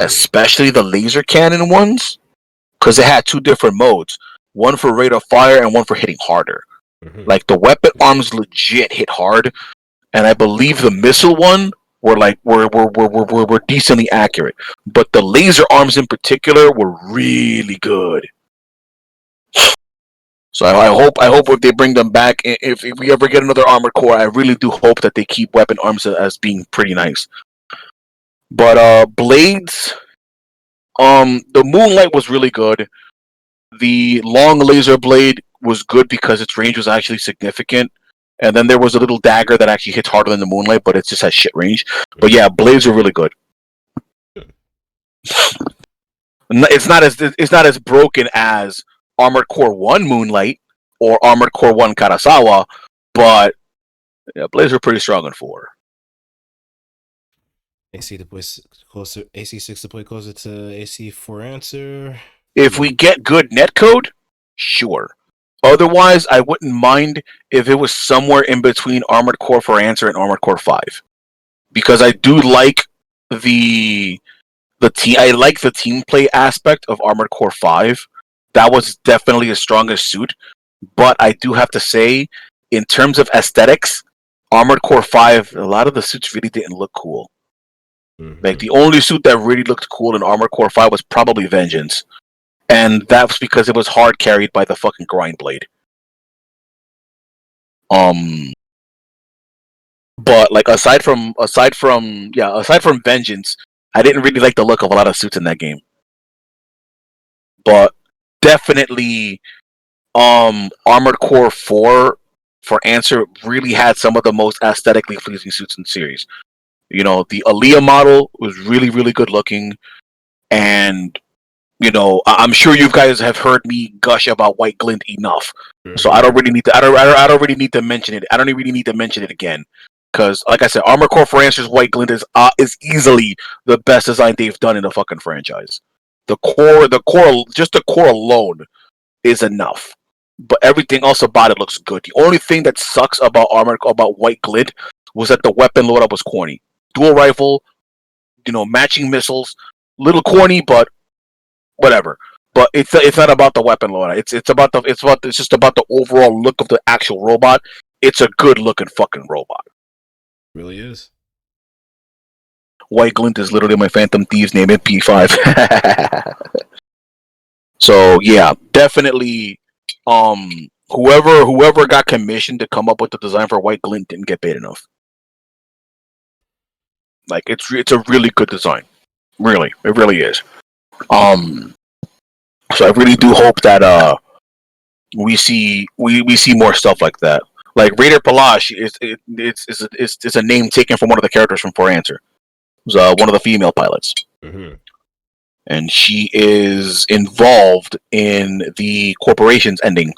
Ooh. Especially the laser cannon ones, because it had 2 different modes, one for rate of fire and one for hitting harder. Mm-hmm. Like the weapon arms legit hit hard, and I believe the missile one were decently accurate, but the laser arms in particular were really good. So I hope if they bring them back, if we ever get another Armored Core, I really do hope that they keep weapon arms as being pretty nice. But blades, the Moonlight was really good. The long laser blade was good because its range was actually significant. And then there was a little dagger that actually hits harder than the Moonlight, but it just has shit range. But yeah, blades are really good. It's not as broken as Armored Core 1 Moonlight or Armored Core 1 Karasawa, but yeah, blades are pretty strong in 4. AC to play closer. AC6 to play closer to AC4 answer. If we get good netcode, sure. Otherwise, I wouldn't mind if it was somewhere in between Armored Core 4 Answer and Armored Core 5. Because I do like the team. I like the team play aspect of Armored Core 5. That was definitely the strongest suit. But I do have to say, in terms of aesthetics, Armored Core 5, a lot of the suits really didn't look cool. Mm-hmm. Like the only suit that really looked cool in Armored Core 5 was probably Vengeance. And that's because it was hard carried by the fucking grind blade. But like aside from Vengeance, I didn't really like the look of a lot of suits in that game. But definitely Armored Core 4 for Answer really had some of the most aesthetically pleasing suits in the series. You know, the Aaliyah model was really, really good looking, and I'm sure you guys have heard me gush about White Glint enough, so Mm-hmm. I don't really need to. I don't really need to mention it. I don't really need to mention it again, because, like I said, Armor Core for Answers White Glint is easily the best design they've done in the fucking franchise. Just the core alone is enough. But everything else about it looks good. The only thing that sucks about White Glint was that the weapon loadout was corny. Dual rifle, matching missiles, little corny, but whatever. But it's not about the weapon loadout. It's just about the overall look of the actual robot. It's a good looking fucking robot. Really is. White Glint is literally my Phantom Thieves name in P5. So yeah, definitely. Whoever got commissioned to come up with the design for White Glint didn't get paid enough. Like it's a really good design. Really, it really is. Um, so I really do hope that we see more stuff like that. Like Raider Palash is a name taken from one of the characters from For Answer. It was one of the female pilots. Mm-hmm. And she is involved in the corporation's ending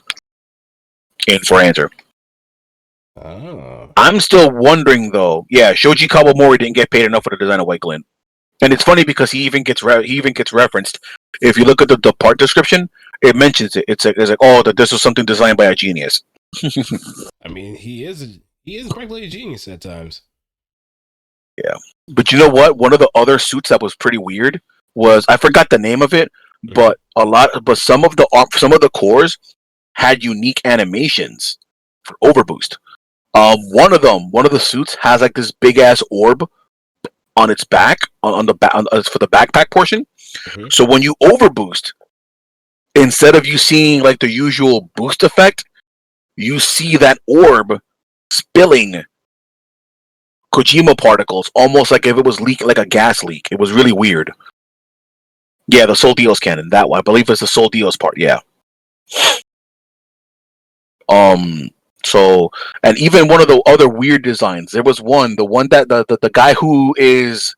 in For Answer. Oh. I'm still wondering though. Yeah, Shoji Kawamori didn't get paid enough for the design of White Glint, and it's funny because he even gets referenced. If you look at the part description, it mentions it. It's like, oh, that this was something designed by a genius. I mean, he is practically a genius at times. Yeah, but you know what? One of the other suits that was pretty weird was, I forgot the name of it, but some of the cores had unique animations for overboost. One of the suits has like this big ass orb on its back, on the back, for the backpack portion. Mm-hmm. So when you overboost, instead of you seeing like the usual boost effect, you see that orb spilling Kojima particles, almost like if it was leaking, like a gas leak. It was really weird. Yeah, the Sol Dios cannon. That one, I believe, it's the Sol Dios part. Yeah. Um. So, and even one of the other weird designs, there was the one that the guy who is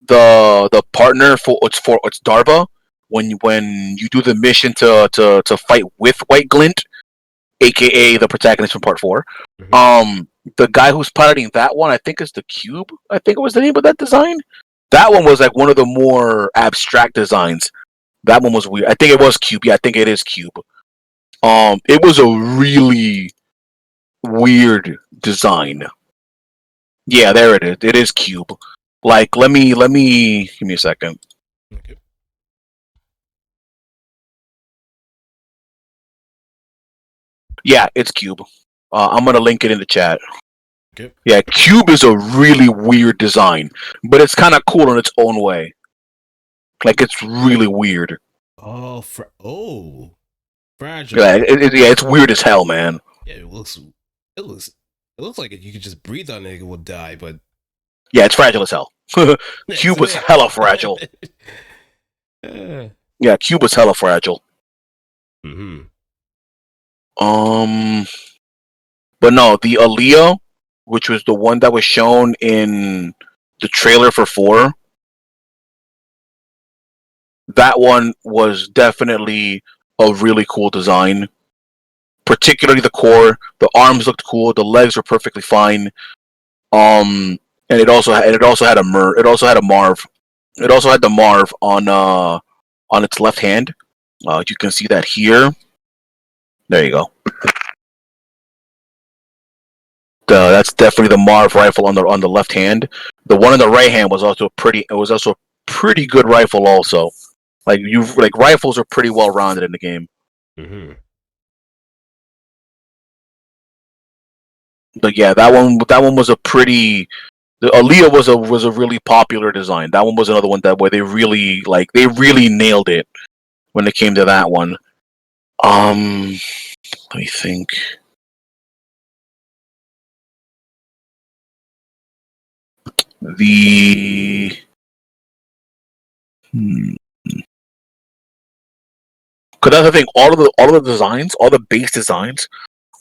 the partner for it's Darva, when you do the mission to fight with White Glint, aka the protagonist from Part 4. Mm-hmm. The guy who's piloting that one, I think, is the Cube. I think it was the name of that design. That one was like one of the more abstract designs. That one was weird. I think it was Cube. Yeah, I think it is Cube. It was a really weird design. Yeah, there it is. It is Cube. Like, let me give me a second. Okay. Yeah, it's Cube. I'm gonna link it in the chat. Okay. Yeah, Cube is a really weird design, but it's kind of cool in its own way. Like, it's really weird. Oh, fragile. Yeah, it's weird as hell, man. Yeah, it looks like you could just breathe on it, it will die. But Yeah, it's fragile as hell. Cube was hella fragile. Yeah, Cube was hella fragile. Mm-hmm. But no, the Aaliyah, which was the one that was shown in the trailer for 4, that one was definitely a really cool design. Particularly the core, the arms looked cool, the legs were perfectly fine. And it also had a Marv. It also had the Marv on its left hand. You can see that here. There you go. That's definitely the Marv rifle on the left hand. The one on the right hand was also a pretty good rifle also. Like rifles are pretty well rounded in the game. Mm-hmm. But yeah, that one was a pretty. The Aaliyah was a really popular design. That one was another one that where they really nailed it when it came to that one. Let me think. The Because that's the thing. All of the designs, all the base designs,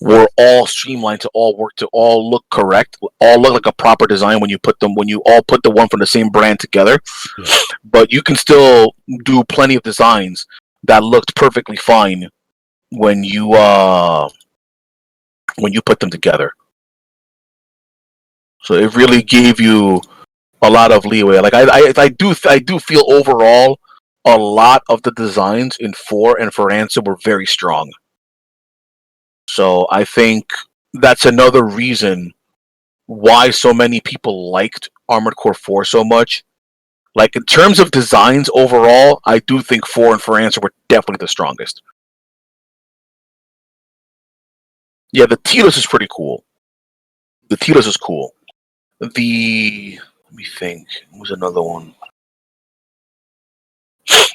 were all streamlined to all work to all look correct, all look like a proper design when you put them when you all put the one from the same brand together. Yeah. But you can still do plenty of designs that looked perfectly fine when you put them together. So it really gave you a lot of leeway. Like I do feel overall a lot of the designs in 4 and for answer were very strong. So I think that's another reason why so many people liked Armored Core 4 so much. Like in terms of designs overall, I do think 4 and for answer were definitely the strongest. Yeah, the Tilos is pretty cool. The Tilos is cool. The let me think. What was another one?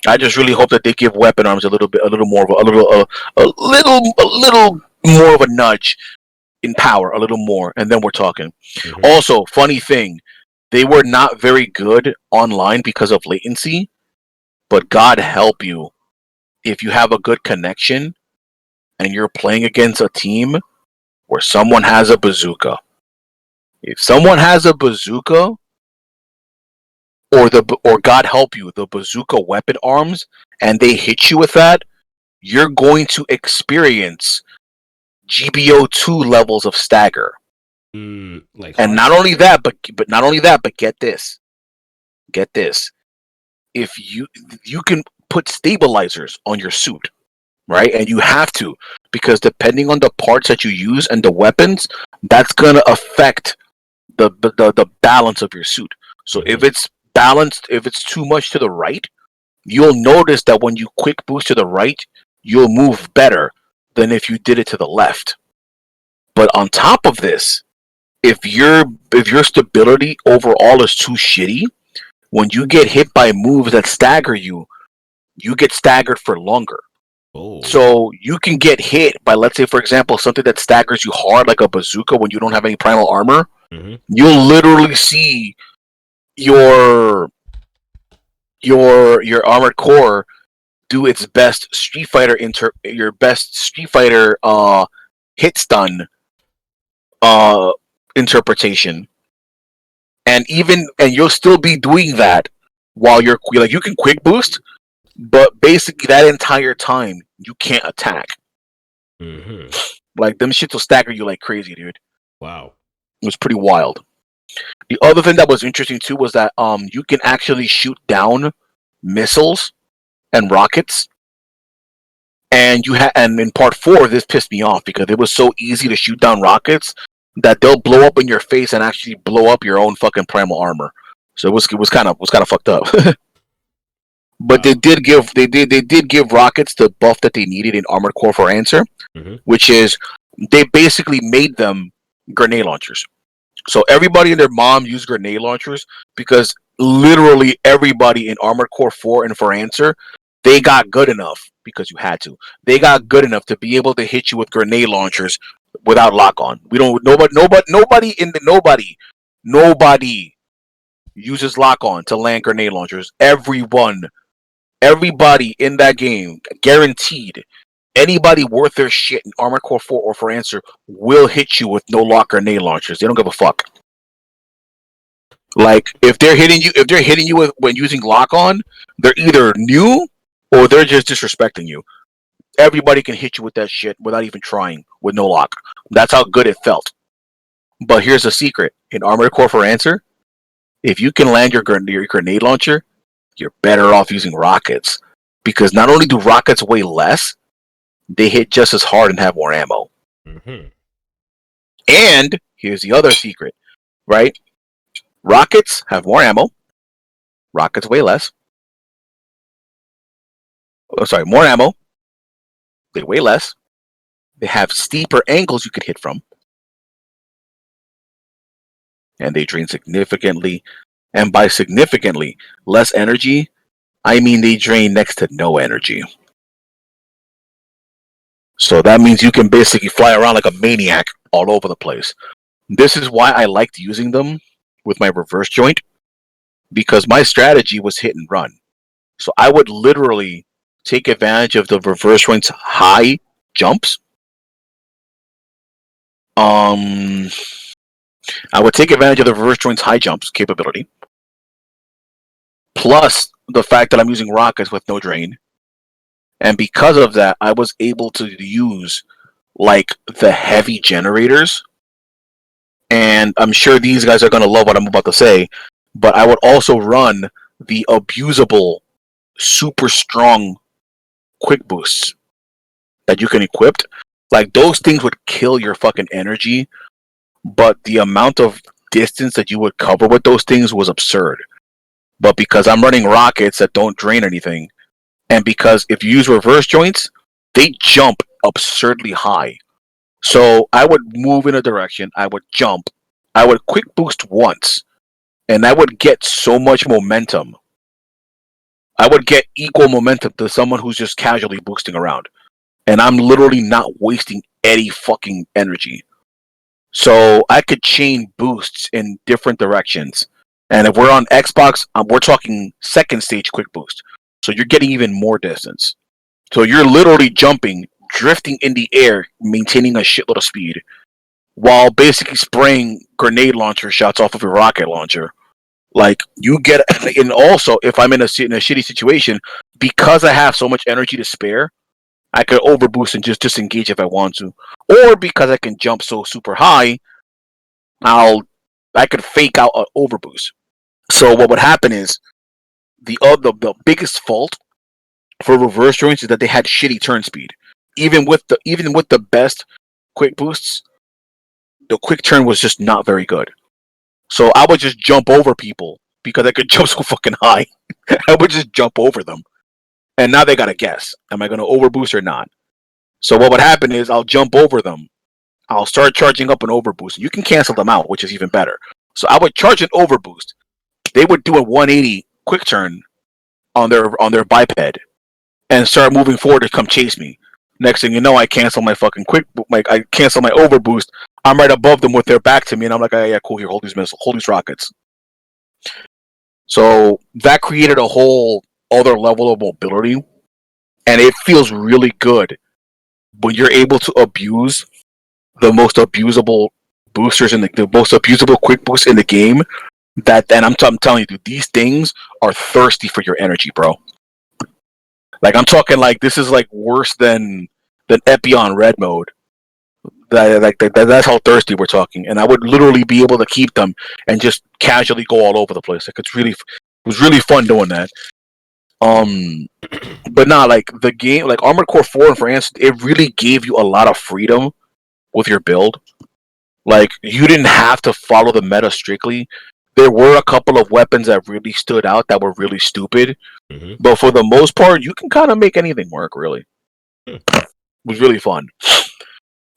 I just really hope that they give weapon arms a little more of a little more of a nudge in power, a little more, and then we're talking. Mm-hmm. Also, funny thing, they were not very good online because of latency, but God help you if you have a good connection and you're playing against a team where someone has a bazooka. If someone has a bazooka, or God help you, the bazooka weapon arms, and they hit you with that, you're going to experience GBO2 levels of stagger. Like And hard not only stagger? that, but not only that, but get this. If you can put stabilizers on your suit, right? And you have to, because depending on the parts that you use and the weapons, that's gonna affect the balance of your suit. So Mm-hmm. if it's balanced, if it's too much to the right, you'll notice that when you quick boost to the right, you'll move better than if you did it to the left. But on top of this, if your stability overall is too shitty, when you get hit by moves that stagger you, you get staggered for longer. Oh. So you can get hit by, let's say, for example, something that staggers you hard like a bazooka when you don't have any primal armor. Mm-hmm. You'll literally see your your armored core do its best your best Street Fighter hit stun uh interpretation, and you'll still be doing that while you're like, you can quick boost, but basically that entire time you can't attack. Mm-hmm. Like, them shits will stagger you like crazy, dude. Wow. It was pretty wild. The other thing that was interesting too was that you can actually shoot down missiles and rockets. And in part 4, this pissed me off because it was so easy to shoot down rockets that they'll blow up in your face and actually blow up your own fucking primal armor. So it was kind of fucked up. But Wow. they did give rockets the buff that they needed in Armored Core for answer, Mm-hmm. which is they basically made them grenade launchers. So everybody and their mom used grenade launchers because literally everybody in Armored Core 4 and for answer, they got good enough because you had to. They got good enough to be able to hit you with grenade launchers without lock on. We don't nobody uses lock on to land grenade launchers. Everybody in that game, guaranteed, anybody worth their shit in Armored Core 4 or for answer will hit you with no lock grenade launchers. They don't give a fuck. Like, if they're hitting you when using lock on, they're either new or they're just disrespecting you. Everybody can hit you with that shit without even trying with no lock. That's how good it felt. But here's the secret: in Armored Core for answer, if you can land your grenade launcher, you're better off using rockets, because not only do rockets weigh less, they hit just as hard and have more ammo. Mm-hmm. And here's the other secret, right? Rockets have more ammo. Rockets weigh less. Oh, sorry, more ammo. They weigh less. They have steeper angles you could hit from, and they drain significantly. And by significantly less energy, I mean they drain next to no energy. So that means you can basically fly around like a maniac all over the place. This is why I liked using them with my reverse joint, because my strategy was hit and run. So I would literally take advantage of the reverse joint's high jumps Um, I would take advantage of the reverse joints high jumps capability, plus the fact that I'm using rockets with no drain, and because of that, I was able to use like the heavy generators. And I'm sure these guys are gonna love what I'm about to say, but I would also run the abusable, super strong quick boosts that you can equip. Like those things would kill your fucking energy, but the amount of distance that you would cover with those things was absurd. But because I'm running rockets that don't drain anything, and because if you use reverse joints, they jump absurdly high. So I would move in a direction, I would jump, I would quick boost once, and I would get so much momentum. I would get equal momentum to someone who's just casually boosting around. And I'm literally not wasting any fucking energy. So I could chain boosts in different directions. And if we're on Xbox, we're talking second stage quick boost. So you're getting even more distance. So you're literally jumping, drifting in the air, maintaining a shitload of speed, while basically spraying grenade launcher shots off of your rocket launcher. Like you get, and also if I'm in a shitty situation, because I have so much energy to spare, I could overboost and just disengage if I want to, or because I can jump so super high, I could fake out an overboost. So what would happen is the biggest fault for reverse joints is that they had shitty turn speed. Even with the best quick boosts, the quick turn was just not very good. So I would just jump over people because I could jump so fucking high. I would just jump over them, and now they gotta guess: am I gonna overboost or not? So what would happen is I'll jump over them. I'll start charging up an overboost. You can cancel them out, which is even better. So I would charge an overboost. They would do a 180 quick turn on their biped and start moving forward to come chase me. Next thing you know, I cancel my fucking I cancel my overboost. I'm right above them with their back to me, and I'm like, oh, yeah, cool. Here, hold these missiles, hold these rockets. So that created a whole other level of mobility, and it feels really good when you're able to abuse the most abusable boosters in the most abusable quick boosts in the game. I'm telling you, dude, these things are thirsty for your energy, bro. Like I'm talking like this is like worse than Epion Red mode. That's how thirsty we're talking, and I would literally be able to keep them and just casually go all over the place. Like it was really fun doing that. Um, but not like the game, like Armored Core 4 and France, it really gave you a lot of freedom with your build. Like you didn't have to follow the meta strictly. There were a couple of weapons that really stood out that were really stupid, but for the most part, you can kind of make anything work. Really, it was really fun.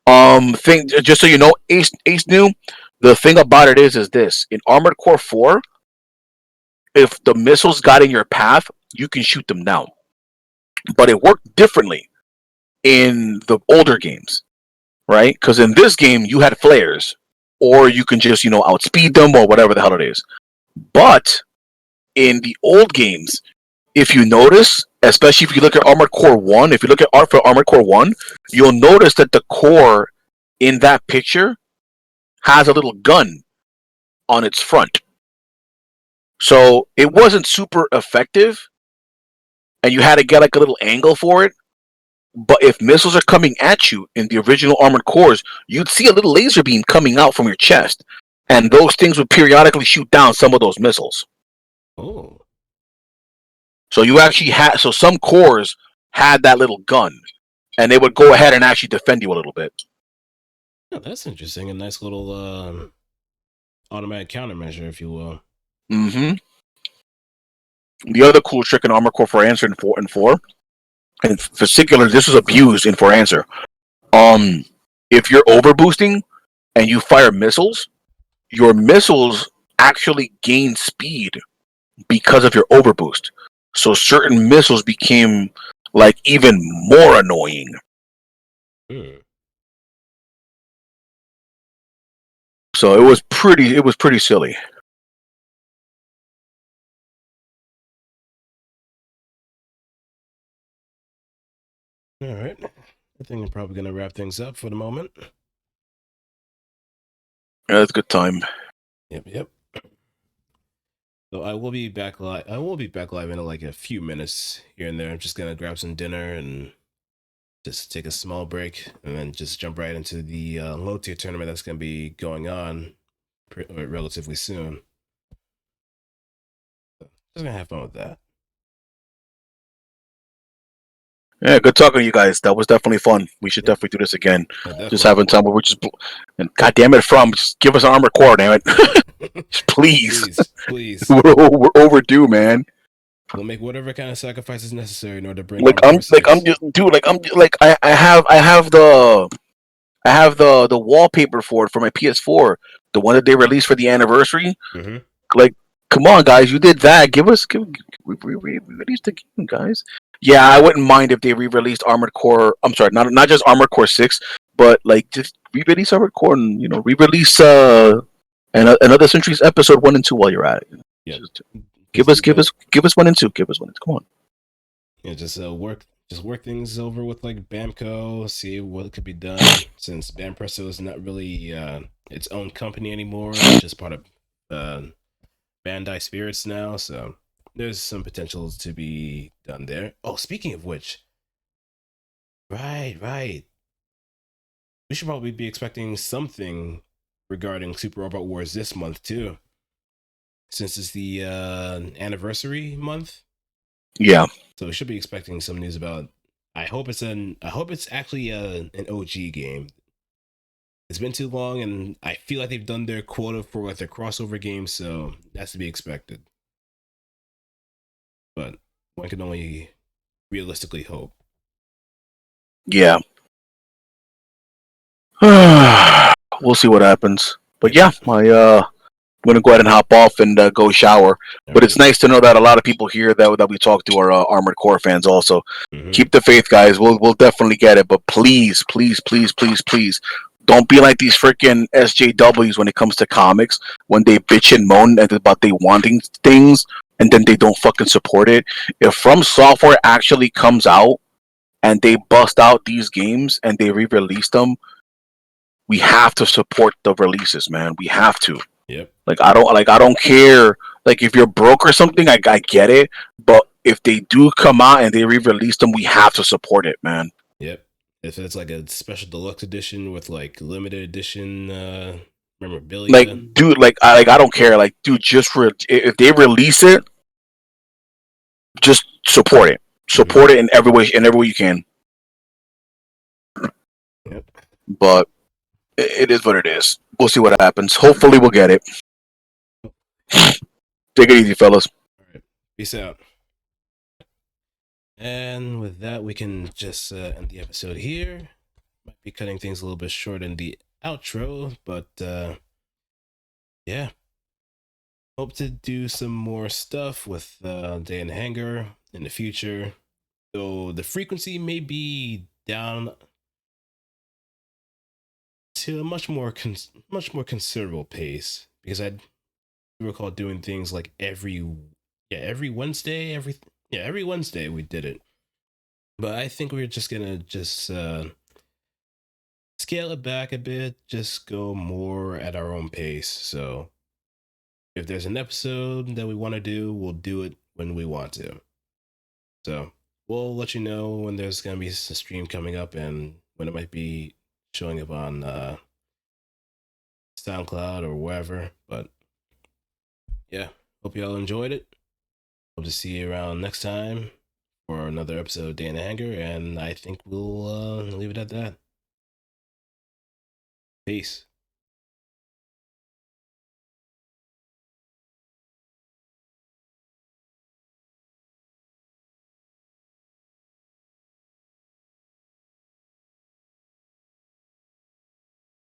Thing just so you know, Ace New. The thing about it is this: in Armored Core 4, if the missiles got in your path, you can shoot them down. But it worked differently in the older games, right? Because in this game, you had flares, or you can just outspeed them or whatever the hell it is. But in the old games, if you notice, especially if you look at Armored Core 1, if you look at art for Armored Core 1, you'll notice that the core in that picture has a little gun on its front. So it wasn't super effective, and you had to get like a little angle for it. But if missiles are coming at you in the original Armored Cores, you'd see a little laser beam coming out from your chest, and those things would periodically shoot down some of those missiles. Oh. So you actually had some cores had that little gun, and they would go ahead and actually defend you a little bit. Oh, that's interesting. A nice little automatic countermeasure, if you will. Mm-hmm. The other cool trick in Armored Core for Answer in 4, and in particular, this was abused in For Answer. If you're overboosting and you fire missiles, your missiles actually gain speed because of your overboost. So certain missiles became like even more annoying. So it was pretty silly. All right. I think I'm probably going to wrap things up for the moment. Yeah, that's a good time. Yep. So I will be back live. I will be back live in like a few minutes here and there. I'm just gonna grab some dinner and just take a small break, and then just jump right into the low tier tournament that's gonna be going on relatively soon. So just gonna have fun with that. Yeah, good talking to you guys. That was definitely fun. We should Yep, definitely do this again. Just definitely. having time where we're just and God damn it, from just give us an armored core, damn it, please. Please. We're overdue, man. We'll make whatever kind of sacrifices necessary in order to bring Like Armored Core I'm 6. just dude. Like like I have the wallpaper for it for my PS4, the one that they released for the anniversary. Mm-hmm. Like, come on, guys, you did that. Release the game, guys. Yeah, I wouldn't mind if they re-released Armored Core. I'm sorry, not just Armored Core 6, but like just re-release Armored Core and re-release another Centuries episode 1 and 2 while you're at it. Yep. Just Just do both. give us 1 and 2. Give us 1 and 2. Come on. Yeah, just work things over with like Bamco, see what could be done. Since Bampresso is not really its own company anymore, it's just part of uh, Bandai Spirits now. So there's some potential to be done there. Oh, speaking of which, right. We should probably be expecting something regarding Super Robot Wars this month too, since it's the anniversary month. Yeah, So we should be expecting some news about. I hope it's actually an OG game. It's been too long, and I feel like they've done their quota for like their crossover games, so that's to be expected. But one can only realistically hope. yeah. We'll see what happens. But Yep. yeah, I'm gonna go ahead and hop off and go shower. All But it's right. nice to know that a lot of people here that we talk to are Armored Core fans. Also, Mm-hmm. keep the faith, guys. We'll definitely get it. But please, don't be like these freaking SJWs when it comes to comics. When they bitch and moan about they wanting things and then they don't fucking support it. If From Software actually comes out and they bust out these games and they re-release them, we have to support the releases, man. We have to. Yep. I don't care. Like if you're broke or something, I get it. But if they do come out and they re-release them, we have to support it, man. Yep. If it's like a special deluxe edition with like limited edition Like, memorabilia. dude, I don't care. Like, dude, if they release it, just support it. Mm-hmm. Support it in every way you can. Yep. But it is what it is. We'll see what happens. Hopefully, we'll get it. Take it easy, fellas. All right. Peace out. And with that, we can just end the episode here. Might be cutting things a little bit short in the outro, but yeah. Hope to do some more stuff with Day in Hangar in the future. So the frequency may be down to a much more considerable pace because I recall doing things like every Wednesday, every Wednesday we did it. But I think we're just gonna just scale it back a bit, just go more at our own pace. So if there's an episode that we want to do, we'll do it when we want to. So we'll let you know when there's gonna be a stream coming up and when it might be showing up on SoundCloud or wherever. But yeah, hope you all enjoyed it. Hope to see you around next time for another episode of Day in the Hanger, and I think we'll leave it at that. Peace.